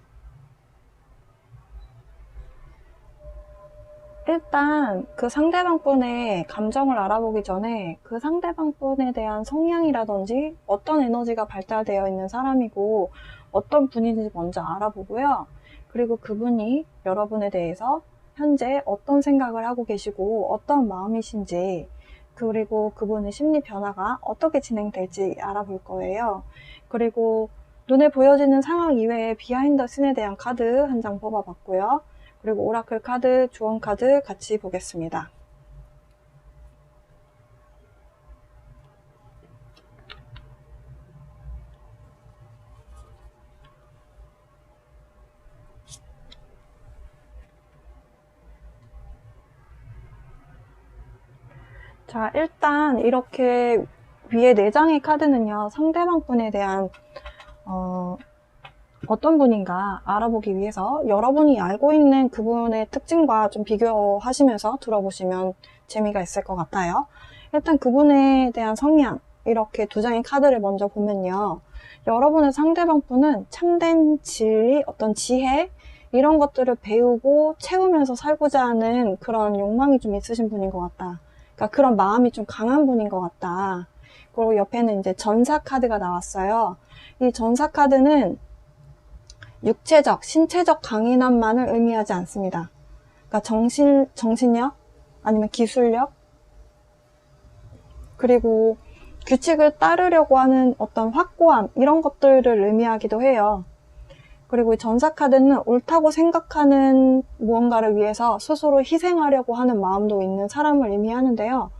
일단 그 상대방 분의 감정을 알아보기 전에 그 상대방 분에 대한 성향이라든지 어떤 에너지가 발달되어 있는 사람이고 어떤 분인지 먼저 알아보고요. 그리고 그분이 여러분에 대해서 현재 어떤 생각을 하고 계시고 어떤 마음이신지, 그리고 그분의 심리 변화가 어떻게 진행될지 알아볼 거예요. 그리고 눈에 보여지는 상황 이외에 비하인드 씬에 대한 카드 한 장 뽑아봤고요. 그리고 오라클 카드, 조언 카드 같이 보겠습니다. 자, 일단 이렇게 위에 4장의 카드는요, 상대방 분에 대한 어떤 분인가 알아보기 위해서 여러분이 알고 있는 그분의 특징과 좀 비교하시면서 들어보시면 재미가 있을 것 같아요. 일단 그분에 대한 성향, 이렇게 2장의 카드를 먼저 보면요. 여러분의 상대방 분은 참된 진리, 어떤 지혜, 이런 것들을 배우고 채우면서 살고자 하는 그런 욕망이 좀 있으신 분인 것 같다. 그러니까 그런 마음이 좀 강한 분인 것 같다. 그리고 옆에는 이제 전사 카드가 나왔어요. 이 전사 카드는 육체적, 신체적 강인함만을 의미하지 않습니다. 그러니까 정신력, 아니면 기술력, 그리고 규칙을 따르려고 하는 어떤 확고함, 이런 것들을 의미하기도 해요. 그리고 이 전사카드는 옳다고 생각하는 무언가를 위해서 스스로 희생하려고 하는 마음도 있는 사람을 의미하는데요.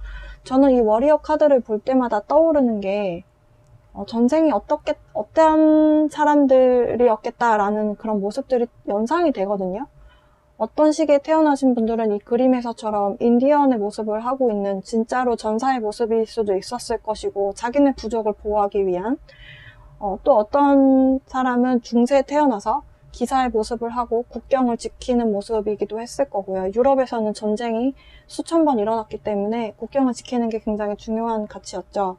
저는 이 워리어 카드를 볼 때마다 떠오르는 게 전생이 어떠한 사람들이었겠다라는 그런 모습들이 연상이 되거든요. 어떤 시기에 태어나신 분들은 이 그림에서처럼 인디언의 모습을 하고 있는 진짜로 전사의 모습일 수도 있었을 것이고, 자기네 부족을 보호하기 위한, 또 어떤 사람은 중세에 태어나서 기사의 모습을 하고 국경을 지키는 모습이기도 했을 거고요. 유럽에서는 전쟁이 수천 번 일어났기 때문에 국경을 지키는 게 굉장히 중요한 가치였죠.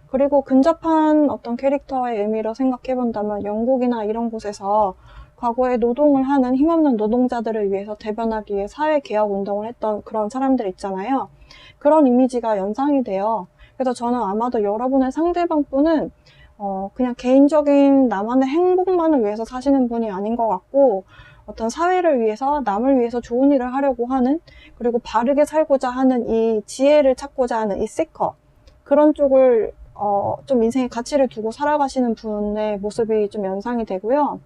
그리고 근접한 어떤 캐릭터의 의미로 생각해 본다면 영국이나 이런 곳에서 과거에 노동을 하는 힘없는 노동자들을 위해서 대변하기 위해 사회개혁 운동을 했던 그런 사람들 있잖아요. 그런 이미지가 연상이 돼요. 그래서 저는 아마도 여러분의 상대방 분은 그냥 개인적인 나만의 행복만을 위해서 사시는 분이 아닌 것 같고, 어떤 사회를 위해서, 남을 위해서 좋은 일을 하려고 하는, 그리고 바르게 살고자 하는 이 지혜를 찾고자 하는 이 시커, 그런 쪽을 좀 인생의 가치를 두고 살아가시는 분의 모습이 좀 연상이 되고요.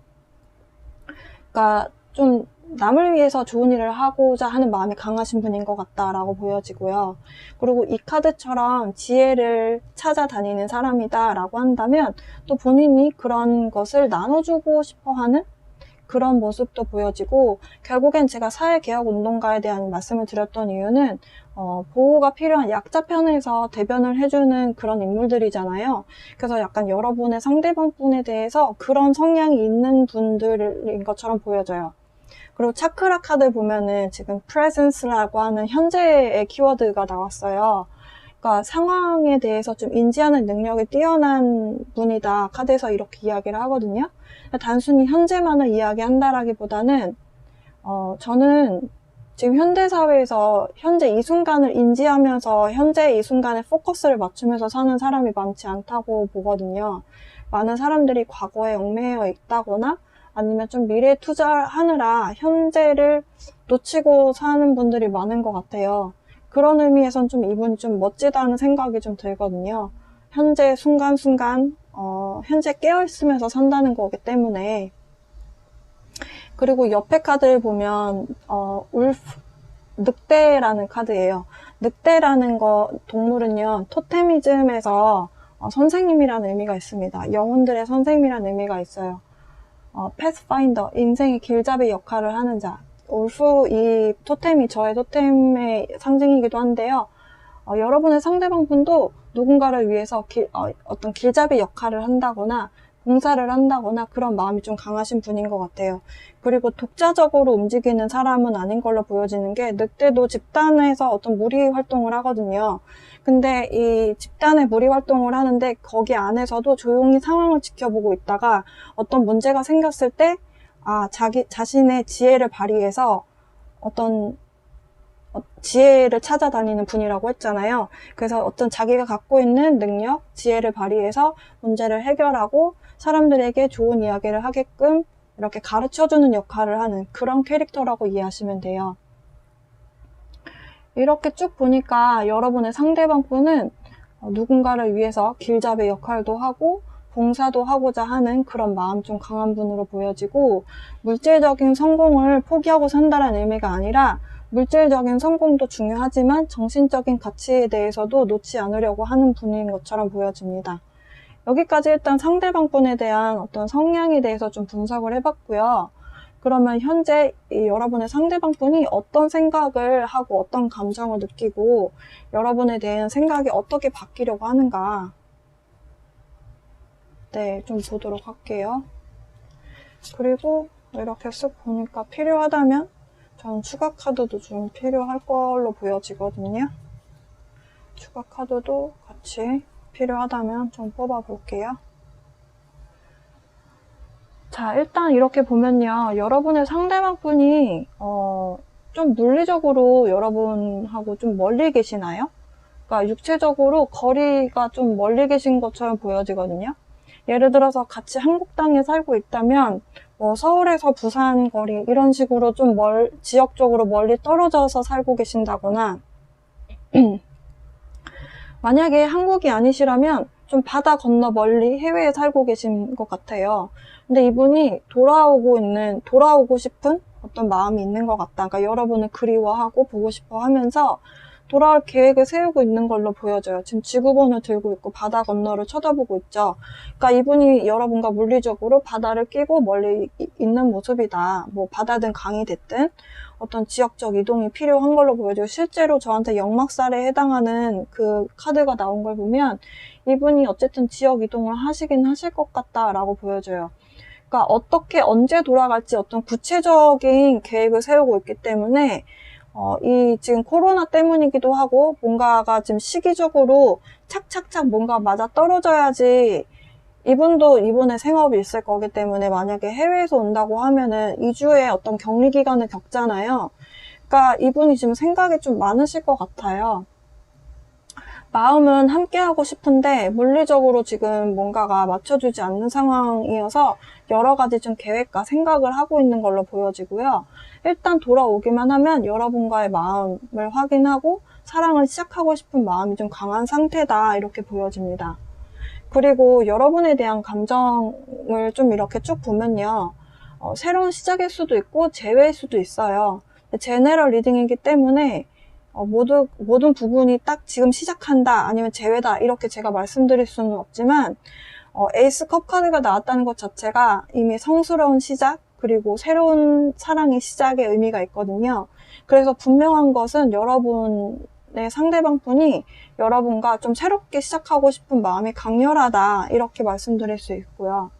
그러니까 좀 남을 위해서 좋은 일을 하고자 하는 마음이 강하신 분인 것 같다라고 보여지고요. 그리고 이 카드처럼 지혜를 찾아다니는 사람이다 라고 한다면 또 본인이 그런 것을 나눠주고 싶어 하는 그런 모습도 보여지고, 결국엔 제가 사회개혁운동가에 대한 말씀을 드렸던 이유는 보호가 필요한 약자 편에서 대변을 해주는 그런 인물들이잖아요. 그래서 약간 여러분의 상대방 분에 대해서 그런 성향이 있는 분들인 것처럼 보여져요. 그리고 차크라 카드 보면은 지금 presence라고 하는 현재의 키워드가 나왔어요. 그러니까 상황에 대해서 좀 인지하는 능력이 뛰어난 분이다, 카드에서 이렇게 이야기를 하거든요. 단순히 현재만을 이야기한다라기보다는 저는 지금 현대사회에서 현재 이 순간을 인지하면서 현재 이 순간에 포커스를 맞추면서 사는 사람이 많지 않다고 보거든요. 많은 사람들이 과거에 얽매여 있다거나 아니면 좀 미래에 투자하느라 현재를 놓치고 사는 분들이 많은 것 같아요. 그런 의미에선 좀 이분이 좀 멋지다는 생각이 좀 들거든요. 현재 순간순간 현재 깨어있으면서 산다는 거기 때문에. 그리고 옆에 카드를 보면 울프, 늑대라는 카드예요. 늑대라는 동물은요, 토테미즘에서 선생님이라는 의미가 있습니다. 영혼들의 선생님이라는 의미가 있어요. 패스파인더, 인생의 길잡이 역할을 하는 자. 울프, 이 토템이 저의 토템의 상징이기도 한데요. 여러분의 상대방분도 누군가를 위해서 어떤 길잡이 역할을 한다거나 봉사를 한다거나 그런 마음이 좀 강하신 분인 것 같아요. 그리고 독자적으로 움직이는 사람은 아닌 걸로 보여지는 게, 늑대도 집단에서 어떤 무리 활동을 하거든요. 근데 이 집단의 무리 활동을 하는데 거기 안에서도 조용히 상황을 지켜보고 있다가 어떤 문제가 생겼을 때 자신의 지혜를 발휘해서 어떤 지혜를 찾아다니는 분이라고 했잖아요. 그래서 어떤 자기가 갖고 있는 능력, 지혜를 발휘해서 문제를 해결하고 사람들에게 좋은 이야기를 하게끔 이렇게 가르쳐주는 역할을 하는 그런 캐릭터라고 이해하시면 돼요. 이렇게 쭉 보니까 여러분의 상대방 분은 누군가를 위해서 길잡이 역할도 하고 봉사도 하고자 하는 그런 마음 좀 강한 분으로 보여지고, 물질적인 성공을 포기하고 산다는 의미가 아니라 물질적인 성공도 중요하지만 정신적인 가치에 대해서도 놓지 않으려고 하는 분인 것처럼 보여집니다. 여기까지 일단 상대방 분에 대한 어떤 성향에 대해서 좀 분석을 해봤고요. 그러면 현재 여러분의 상대방 분이 어떤 생각을 하고 어떤 감정을 느끼고 여러분에 대한 생각이 어떻게 바뀌려고 하는가, 네, 좀 보도록 할게요. 그리고 이렇게 쓱 보니까 필요하다면 저는 추가 카드도 좀 필요할 걸로 보여지거든요. 추가 카드도 같이 필요하다면 좀 뽑아 볼게요. 자, 일단 이렇게 보면요, 여러분의 상대방 분이 좀 물리적으로 여러분하고 좀 멀리 계시나요? 그러니까 육체적으로 거리가 좀 멀리 계신 것처럼 보여지거든요. 예를 들어서 같이 한국 땅에 살고 있다면 서울에서 부산 거리 이런 식으로 좀 지역적으로 멀리 떨어져서 살고 계신다거나 만약에 한국이 아니시라면 좀 바다 건너 멀리 해외에 살고 계신 것 같아요. 근데 이분이 돌아오고 싶은 어떤 마음이 있는 것 같다. 그러니까 여러분을 그리워하고 보고 싶어 하면서 돌아올 계획을 세우고 있는 걸로 보여져요. 지금 지구본을 들고 있고 바다 건너를 쳐다보고 있죠. 그러니까 이분이 여러분과 물리적으로 바다를 끼고 멀리 있는 모습이다. 뭐 바다든 강이 됐든 어떤 지역적 이동이 필요한 걸로 보여져요. 실제로 저한테 역막살에 해당하는 그 카드가 나온 걸 보면 이분이 어쨌든 지역 이동을 하시긴 하실 것 같다라고 보여져요. 그러니까 어떻게 언제 돌아갈지 어떤 구체적인 계획을 세우고 있기 때문에 이 지금 코로나 때문이기도 하고 뭔가가 지금 시기적으로 착착착 뭔가 맞아 떨어져야지, 이분도 이분의 생업이 있을 거기 때문에 만약에 해외에서 온다고 하면은 2주의 어떤 격리 기간을 겪잖아요. 그러니까 이분이 지금 생각이 좀 많으실 것 같아요. 마음은 함께 하고 싶은데 물리적으로 지금 뭔가가 맞춰주지 않는 상황이어서 여러 가지 좀 계획과 생각을 하고 있는 걸로 보여지고요. 일단 돌아오기만 하면 여러분과의 마음을 확인하고 사랑을 시작하고 싶은 마음이 좀 강한 상태다, 이렇게 보여집니다. 그리고 여러분에 대한 감정을 좀 이렇게 쭉 보면요, 새로운 시작일 수도 있고 재회일 수도 있어요. 제네럴 리딩이기 때문에 모든 부분이 딱 지금 시작한다 아니면 재회다 이렇게 제가 말씀드릴 수는 없지만, 에이스 컵 카드가 나왔다는 것 자체가 이미 성스러운 시작 그리고 새로운 사랑의 시작의 의미가 있거든요. 그래서 분명한 것은 여러분의 상대방 분이 여러분과 좀 새롭게 시작하고 싶은 마음이 강렬하다, 이렇게 말씀드릴 수 있고요.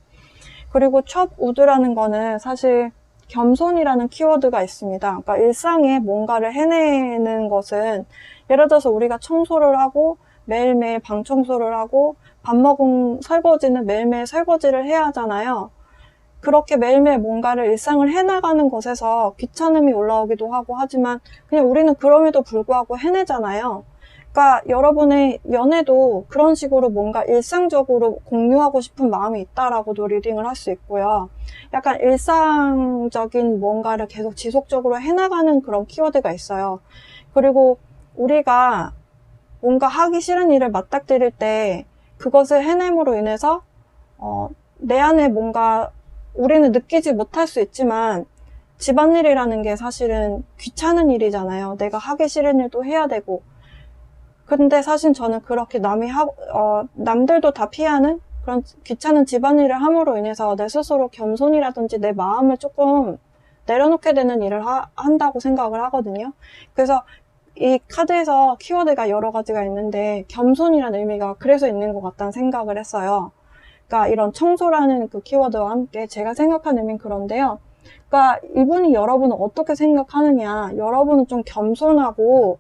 그리고 첩 우드라는 거는 사실 겸손이라는 키워드가 있습니다. 그러니까 일상에 뭔가를 해내는 것은, 예를 들어서 우리가 청소를 하고 매일매일 방 청소를 하고 밥 먹은 설거지는 매일매일 설거지를 해야 하잖아요. 그렇게 매일매일 뭔가를 일상을 해나가는 것에서 귀찮음이 올라오기도 하고 하지만 그냥 우리는 그럼에도 불구하고 해내잖아요. 그러니까 여러분의 연애도 그런 식으로 뭔가 일상적으로 공유하고 싶은 마음이 있다라고도 리딩을 할 수 있고요. 약간 일상적인 뭔가를 계속 지속적으로 해나가는 그런 키워드가 있어요. 그리고 우리가 뭔가 하기 싫은 일을 맞닥뜨릴 때 그것을 해냄으로 인해서 내 안에 뭔가 우리는 느끼지 못할 수 있지만 집안일이라는 게 사실은 귀찮은 일이잖아요. 내가 하기 싫은 일도 해야 되고. 근데 사실 저는 그렇게 남들도 다 피하는 그런 귀찮은 집안일을 함으로 인해서 내 스스로 겸손이라든지 내 마음을 조금 내려놓게 되는 일을 한다고 생각을 하거든요. 그래서 이 카드에서 키워드가 여러 가지가 있는데 겸손이라는 의미가 그래서 있는 것 같다는 생각을 했어요. 그러니까 이런 청소라는 그 키워드와 함께 제가 생각한 의미는 그런데요. 그러니까 이분이 여러분을 어떻게 생각하느냐, 여러분은 좀 겸손하고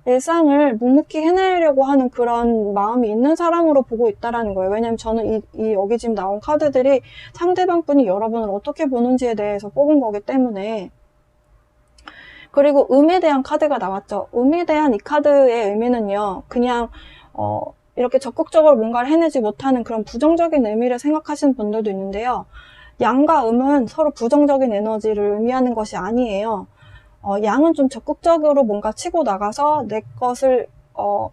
일상을 묵묵히 해내려고 하는 그런 마음이 있는 사람으로 보고 있다라는 거예요. 왜냐면 저는 여기 지금 나온 카드들이 상대방 분이 여러분을 어떻게 보는지에 대해서 뽑은 거기 때문에. 그리고 음에 대한 카드가 나왔죠. 음에 대한 이 카드의 의미는요, 그냥 이렇게 적극적으로 뭔가를 해내지 못하는 그런 부정적인 의미를 생각하시는 분들도 있는데요. 양과 음은 서로 부정적인 에너지를 의미하는 것이 아니에요. 양은 좀 적극적으로 뭔가 치고 나가서 내 것을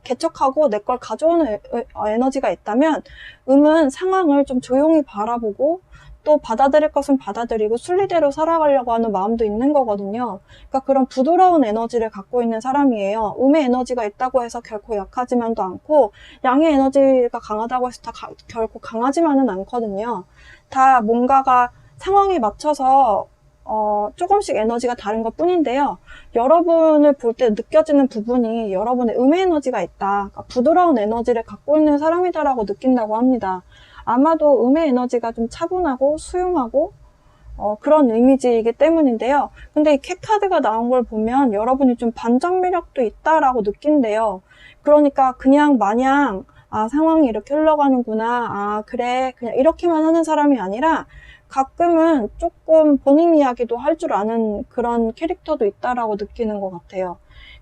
개척하고 내 걸 가져오는 에너지가 있다면, 음은 상황을 좀 조용히 바라보고 또 받아들일 것은 받아들이고 순리대로 살아가려고 하는 마음도 있는 거거든요. 그러니까 그런 부드러운 에너지를 갖고 있는 사람이에요. 음의 에너지가 있다고 해서 결코 약하지만도 않고, 양의 에너지가 강하다고 해서 결코 강하지만은 않거든요. 다 뭔가가 상황에 맞춰서 조금씩 에너지가 다른 것 뿐인데요. 여러분을 볼 때 느껴지는 부분이 여러분의 음의 에너지가 있다, 그러니까 부드러운 에너지를 갖고 있는 사람이다라고 느낀다고 합니다. 아마도 음의 에너지가 좀 차분하고 수용하고 그런 이미지이기 때문인데요. 근데 이 캣카드가 나온 걸 보면 여러분이 좀 반전 매력도 있다라고 느낀대요. 그러니까 그냥 마냥 상황이 이렇게 흘러가는구나, 그래, 그냥 이렇게만 하는 사람이 아니라 가끔은 조금 본인 이야기도 할 줄 아는 그런 캐릭터도 있다라고 느끼는 것 같아요.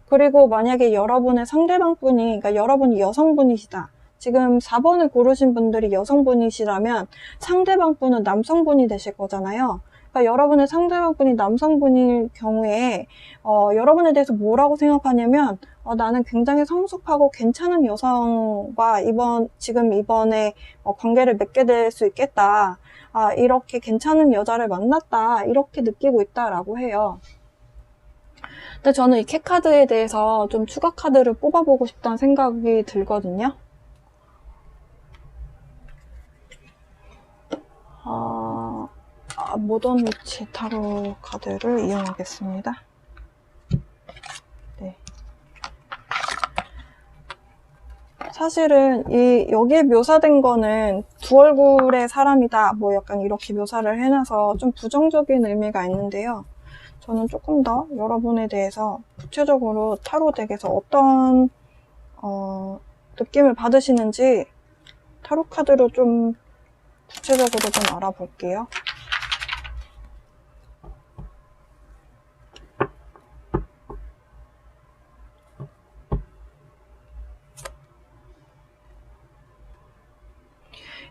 그리고 만약에 여러분의 상대방 분이, 그러니까 여러분이 여성분이시다, 지금 4번을 고르신 분들이 여성분이시라면 상대방 분은 남성분이 되실 거잖아요. 그러니까 여러분의 상대방 분이 남성분일 경우에 여러분에 대해서 뭐라고 생각하냐면, 나는 굉장히 성숙하고 괜찮은 여성과 이번에 관계를 맺게 될 수 있겠다, 이렇게 괜찮은 여자를 만났다, 이렇게 느끼고 있다라고 해요. 근데 저는 이 캣카드에 대해서 좀 추가 카드를 뽑아보고 싶다는 생각이 들거든요. 모던 위치 타로 카드를 이용하겠습니다. 네. 사실은 여기에 묘사된 거는 두 얼굴의 사람이다, 뭐 약간 이렇게 묘사를 해놔서 좀 부정적인 의미가 있는데요. 저는 조금 더 여러분에 대해서 구체적으로 타로 덱에서 어떤 느낌을 받으시는지 타로 카드로 좀 구체적으로 좀 알아볼게요.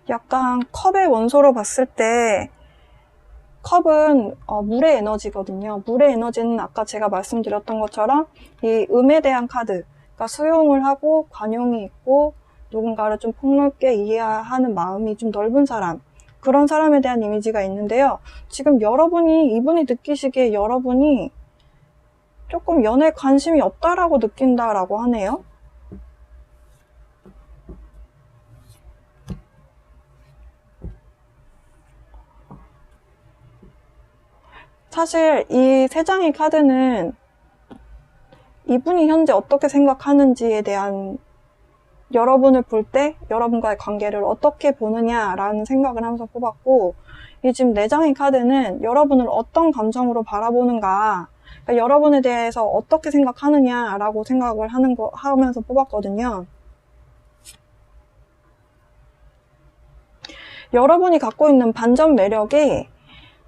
약간 컵의 원소로 봤을 때 컵은 물의 에너지거든요. 물의 에너지는 아까 제가 말씀드렸던 것처럼 이 음에 대한 카드, 그러니까 수용을 하고 관용이 있고 누군가를 좀 폭넓게 이해하는 마음이 좀 넓은 사람, 그런 사람에 대한 이미지가 있는데요. 지금 이분이 느끼시기에 여러분이 조금 연애에 관심이 없다라고 느낀다라고 하네요. 사실 이 세 장의 카드는 이분이 현재 어떻게 생각하는지에 대한, 여러분을 볼 때 여러분과의 관계를 어떻게 보느냐라는 생각을 하면서 뽑았고, 이 지금 4장의 카드는 여러분을 어떤 감정으로 바라보는가, 그러니까 여러분에 대해서 어떻게 생각하느냐라고 생각을 하면서 뽑았거든요. 여러분이 갖고 있는 반전 매력이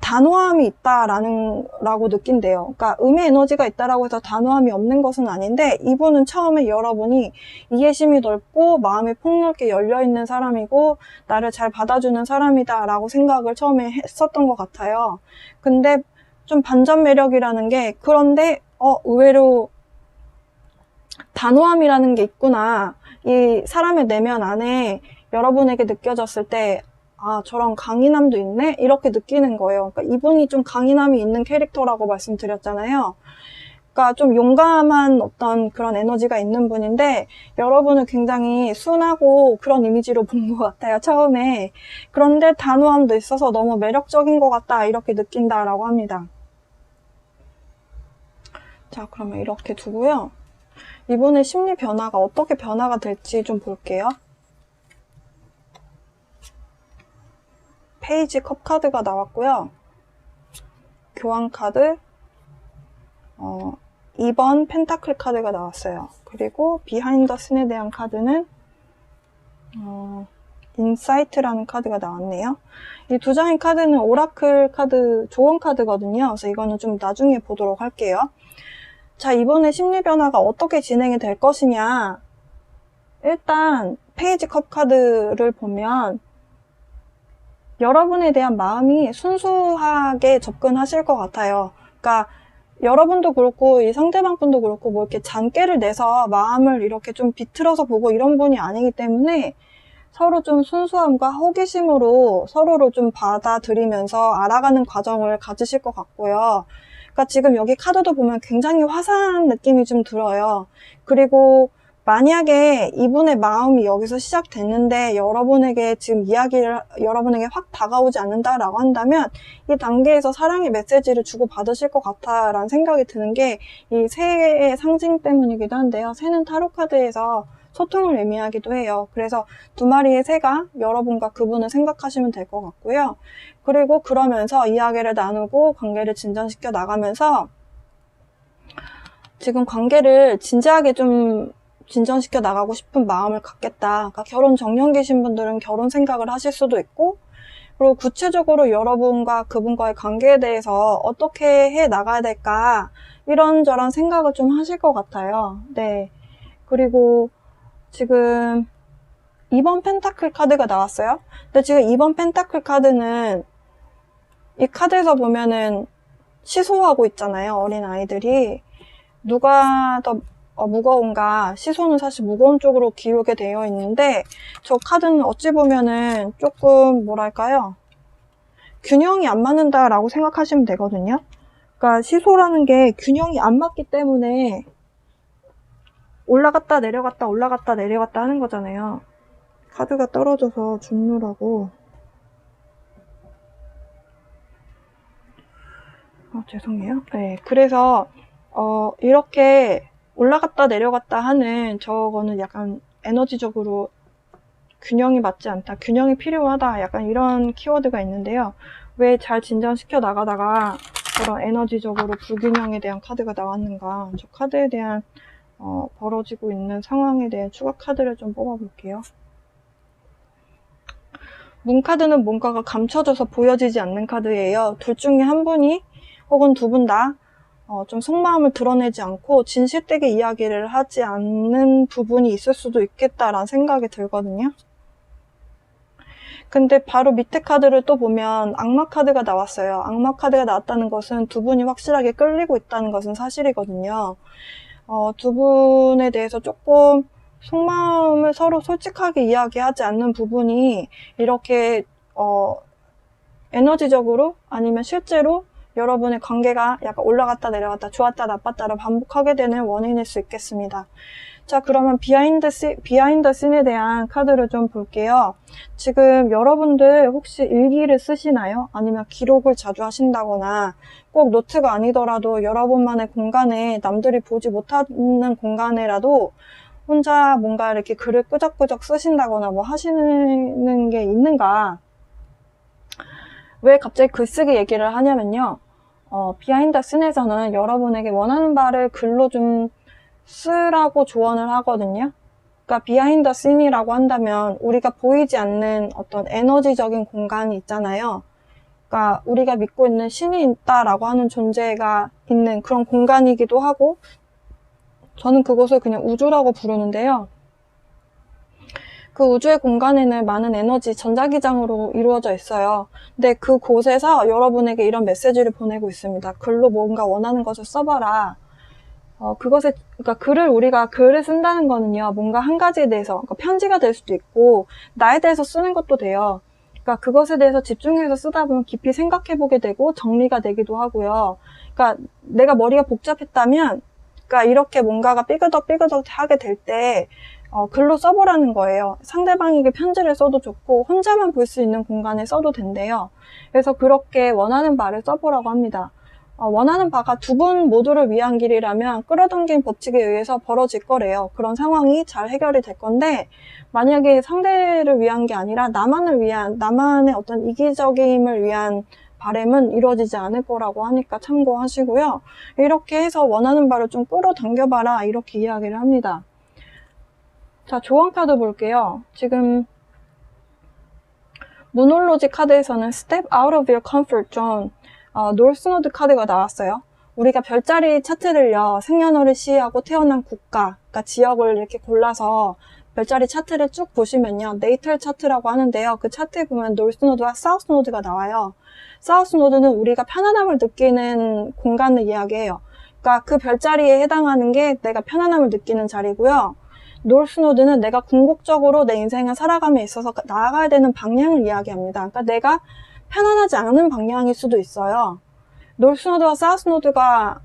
단호함이 있다라고 느낀대요. 그러니까 음의 에너지가 있다라고 해서 단호함이 없는 것은 아닌데, 이분은 처음에 여러분이 이해심이 넓고 마음이 폭넓게 열려있는 사람이고 나를 잘 받아주는 사람이다라고 생각을 처음에 했었던 것 같아요. 근데 좀 반전 매력이라는 게, 그런데 의외로 단호함이라는 게 있구나, 이 사람의 내면 안에 여러분에게 느껴졌을 때 저런 강인함도 있네? 이렇게 느끼는 거예요. 그러니까 이분이 좀 강인함이 있는 캐릭터라고 말씀드렸잖아요. 그러니까 좀 용감한 어떤 그런 에너지가 있는 분인데, 여러분은 굉장히 순하고 그런 이미지로 본 것 같아요, 처음에. 그런데 단호함도 있어서 너무 매력적인 것 같다, 이렇게 느낀다라고 합니다. 자, 그러면 이렇게 두고요. 이번에 심리 변화가 어떻게 변화가 될지 좀 볼게요. 페이지 컵 카드가 나왔고요. 교환 카드, 2번 펜타클 카드가 나왔어요. 그리고 비하인드 씬에 대한 카드는 인사이트라는 카드가 나왔네요. 이 두 장의 카드는 오라클 카드, 조언 카드거든요. 그래서 이거는 좀 나중에 보도록 할게요. 자, 이번에 심리 변화가 어떻게 진행이 될 것이냐. 일단 페이지 컵 카드를 보면 여러분에 대한 마음이 순수하게 접근하실 것 같아요. 그러니까 여러분도 그렇고 이 상대방 분도 그렇고 뭐 이렇게 잔꾀를 내서 마음을 이렇게 좀 비틀어서 보고 이런 분이 아니기 때문에 서로 좀 순수함과 호기심으로 서로를 좀 받아들이면서 알아가는 과정을 가지실 것 같고요. 그러니까 지금 여기 카드도 보면 굉장히 화사한 느낌이 좀 들어요. 그리고 만약에 이분의 마음이 여기서 시작됐는데 여러분에게 지금 여러분에게 확 다가오지 않는다라고 한다면 이 단계에서 사랑의 메시지를 주고받으실 것 같다라는 생각이 드는 게 이 새의 상징 때문이기도 한데요. 새는 타로 카드에서 소통을 의미하기도 해요. 그래서 두 마리의 새가 여러분과 그분을 생각하시면 될 것 같고요. 그리고 그러면서 이야기를 나누고 관계를 진전시켜 나가면서 지금 관계를 진지하게 좀 진전시켜 나가고 싶은 마음을 갖겠다. 그러니까 결혼 정년기신 분들은 결혼 생각을 하실 수도 있고, 그리고 구체적으로 여러분과 그분과의 관계에 대해서 어떻게 해 나가야 될까 이런저런 생각을 좀 하실 것 같아요. 네. 그리고 지금 2번 펜타클 카드가 나왔어요. 근데 지금 2번 펜타클 카드는 이 카드에서 보면은 시소하고 있잖아요. 어린 아이들이. 누가 더 무거운가? 시소는 사실 무거운 쪽으로 기울게 되어 있는데 저 카드는 어찌 보면은 조금 뭐랄까요? 균형이 안 맞는다라고 생각하시면 되거든요. 그러니까 시소라는 게 균형이 안 맞기 때문에 올라갔다 내려갔다 올라갔다 내려갔다 하는 거잖아요. 카드가 떨어져서 줌누라고. 죄송해요. 네, 그래서 이렇게 올라갔다 내려갔다 하는 저거는 약간 에너지적으로 균형이 맞지 않다, 균형이 필요하다, 약간 이런 키워드가 있는데요. 왜 잘 진전시켜 나가다가 그런 에너지적으로 불균형에 대한 카드가 나왔는가. 저 카드에 대한 벌어지고 있는 상황에 대한 추가 카드를 좀 뽑아볼게요. 문 카드는 뭔가가 감춰져서 보여지지 않는 카드예요. 둘 중에 한 분이 혹은 두 분 다 좀 속마음을 드러내지 않고 진실되게 이야기를 하지 않는 부분이 있을 수도 있겠다라는 생각이 들거든요. 근데 바로 밑에 카드를 또 보면 악마 카드가 나왔어요. 악마 카드가 나왔다는 것은 두 분이 확실하게 끌리고 있다는 것은 사실이거든요. 두 분에 대해서 조금 속마음을 서로 솔직하게 이야기하지 않는 부분이 이렇게 에너지적으로 아니면 실제로 여러분의 관계가 약간 올라갔다 내려갔다 좋았다 나빴다를 반복하게 되는 원인일 수 있겠습니다. 자, 그러면 비하인드 씬에 대한 카드를 좀 볼게요. 지금 여러분들 혹시 일기를 쓰시나요? 아니면 기록을 자주 하신다거나 꼭 노트가 아니더라도 여러분만의 공간에 남들이 보지 못하는 공간에라도 혼자 뭔가 이렇게 글을 끄적끄적 쓰신다거나 뭐 하시는 게 있는가? 왜 갑자기 글쓰기 얘기를 하냐면요. 비하인드 씬에서는 여러분에게 원하는 바를 글로 좀 쓰라고 조언을 하거든요. 그러니까 비하인드 씬이라고 한다면 우리가 보이지 않는 어떤 에너지적인 공간이 있잖아요. 그러니까 우리가 믿고 있는 신이 있다라고 하는 존재가 있는 그런 공간이기도 하고, 저는 그곳을 그냥 우주라고 부르는데요. 그 우주의 공간에는 많은 에너지 전자기장으로 이루어져 있어요. 근데 그곳에서 여러분에게 이런 메시지를 보내고 있습니다. 글로 뭔가 원하는 것을 써봐라. 그러니까 우리가 글을 쓴다는 거는요, 뭔가 한 가지에 대해서, 그러니까 편지가 될 수도 있고, 나에 대해서 쓰는 것도 돼요. 그러니까 그것에 대해서 집중해서 쓰다 보면 깊이 생각해보게 되고, 정리가 되기도 하고요. 그러니까 내가 머리가 복잡했다면, 그러니까 이렇게 뭔가가 삐그덕 하게 될 때, 글로 써보라는 거예요. 상대방에게 편지를 써도 좋고 혼자만 볼 수 있는 공간에 써도 된대요. 그래서 그렇게 원하는 바를 써보라고 합니다. 원하는 바가 두 분 모두를 위한 길이라면 끌어당긴 법칙에 의해서 벌어질 거래요. 그런 상황이 잘 해결이 될 건데, 만약에 상대를 위한 게 아니라 나만의 어떤 이기적임을 위한 바람은 이루어지지 않을 거라고 하니까 참고하시고요. 이렇게 해서 원하는 바를 좀 끌어당겨봐라, 이렇게 이야기를 합니다. 자, 조언 카드 볼게요. 지금 모놀로지 카드에서는 Step out of your comfort zone, 노스노드 카드가 나왔어요. 우리가 별자리 차트를요, 생년월일 시하고 태어난 국가, 그러니까 지역을 이렇게 골라서 별자리 차트를 쭉 보시면요, 네이털 차트라고 하는데요. 그 차트에 보면 노스노드와 사우스노드가 나와요. 사우스노드는 우리가 편안함을 느끼는 공간을 이야기해요. 그러니까 그 별자리에 해당하는 게 내가 편안함을 느끼는 자리고요. 노스노드는 내가 궁극적으로 내 인생을 살아감에 있어서 나아가야 되는 방향을 이야기합니다. 그러니까 내가 편안하지 않은 방향일 수도 있어요. 노스노드와 사우스노드가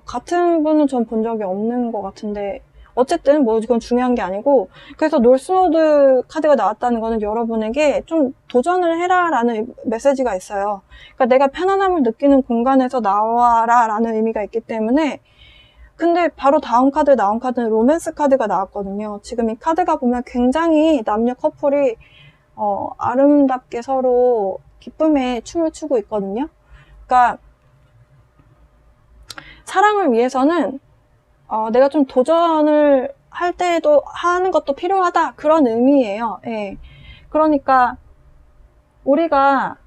같은 분은 전 본 적이 없는 것 같은데, 어쨌든 뭐 이건 중요한 게 아니고, 그래서 노스노드 카드가 나왔다는 거는 여러분에게 좀 도전을 해라 라는 메시지가 있어요. 그러니까 내가 편안함을 느끼는 공간에서 나와라 라는 의미가 있기 때문에. 근데 바로 다음 나온 카드는 로맨스 카드가 나왔거든요. 지금 이 카드가 보면 굉장히 남녀 커플이 아름답게 서로 기쁨의 춤을 추고 있거든요. 그러니까 사랑을 위해서는 내가 좀 도전을 할 때도 하는 것도 필요하다, 그런 의미예요. 예. 그러니까 우리가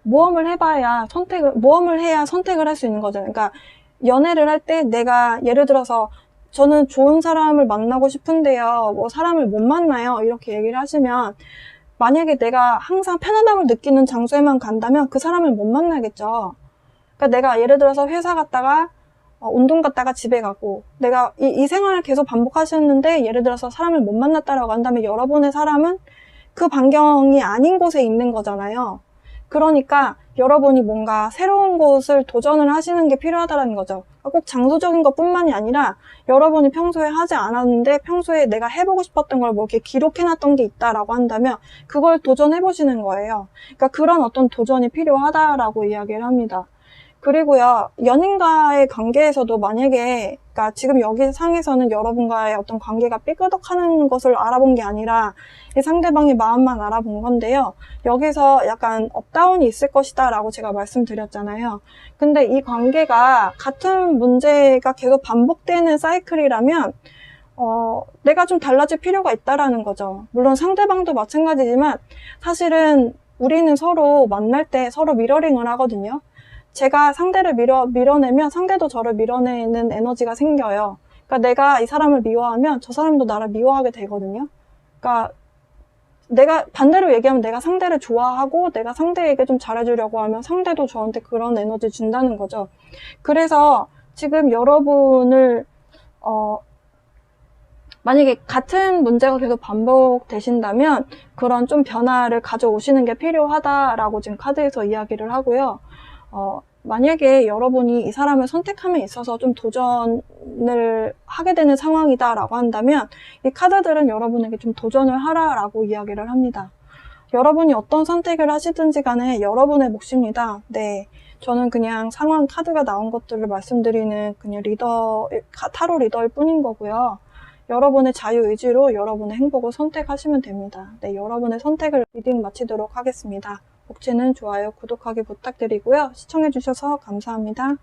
모험을 해야 선택을 할 수 있는 거죠. 그러니까 연애를 할 때 내가 예를 들어서 저는 좋은 사람을 만나고 싶은데요, 뭐 사람을 못 만나요, 이렇게 얘기를 하시면, 만약에 내가 항상 편안함을 느끼는 장소에만 간다면 그 사람을 못 만나겠죠. 그러니까 내가 예를 들어서 회사 갔다가 운동 갔다가 집에 가고, 내가 이 생활을 계속 반복하셨는데 예를 들어서 사람을 못 만났다라고 한다면 여러분의 사람은 그 반경이 아닌 곳에 있는 거잖아요. 그러니까 여러분이 뭔가 새로운 곳을 도전을 하시는 게 필요하다는 거죠. 꼭 장소적인 것뿐만이 아니라 여러분이 평소에 하지 않았는데 평소에 내가 해보고 싶었던 걸 뭐 이렇게 기록해놨던 게 있다라고 한다면 그걸 도전해보시는 거예요. 그러니까 그런 어떤 도전이 필요하다라고 이야기를 합니다. 그리고요, 연인과의 관계에서도 만약에, 그러니까 지금 여기 상에서는 여러분과의 어떤 관계가 삐끄덕하는 것을 알아본 게 아니라 이 상대방의 마음만 알아본 건데요. 여기서 약간 업다운이 있을 것이다 라고 제가 말씀드렸잖아요. 근데 이 관계가 같은 문제가 계속 반복되는 사이클이라면 내가 좀 달라질 필요가 있다라는 거죠. 물론 상대방도 마찬가지지만 사실은 우리는 서로 만날 때 서로 미러링을 하거든요. 제가 상대를 밀어내면 상대도 저를 밀어내는 에너지가 생겨요. 그러니까 내가 이 사람을 미워하면 저 사람도 나를 미워하게 되거든요. 그러니까 내가 반대로 얘기하면 내가 상대를 좋아하고 내가 상대에게 좀 잘해주려고 하면 상대도 저한테 그런 에너지 준다는 거죠. 그래서 지금 여러분을 만약에 같은 문제가 계속 반복되신다면 그런 좀 변화를 가져오시는 게 필요하다라고 지금 카드에서 이야기를 하고요. 만약에 여러분이 이 사람을 선택함에 있어서 좀 도전을 하게 되는 상황이다라고 한다면 이 카드들은 여러분에게 좀 도전을 하라라고 이야기를 합니다. 여러분이 어떤 선택을 하시든지 간에 여러분의 몫입니다. 네, 저는 그냥 상황 카드가 나온 것들을 말씀드리는 그냥 타로 리더일 뿐인 거고요. 여러분의 자유의지로 여러분의 행복을 선택하시면 됩니다. 네, 여러분의 선택을 리딩 마치도록 하겠습니다. 복지는 좋아요, 구독하기 부탁드리고요. 시청해주셔서 감사합니다.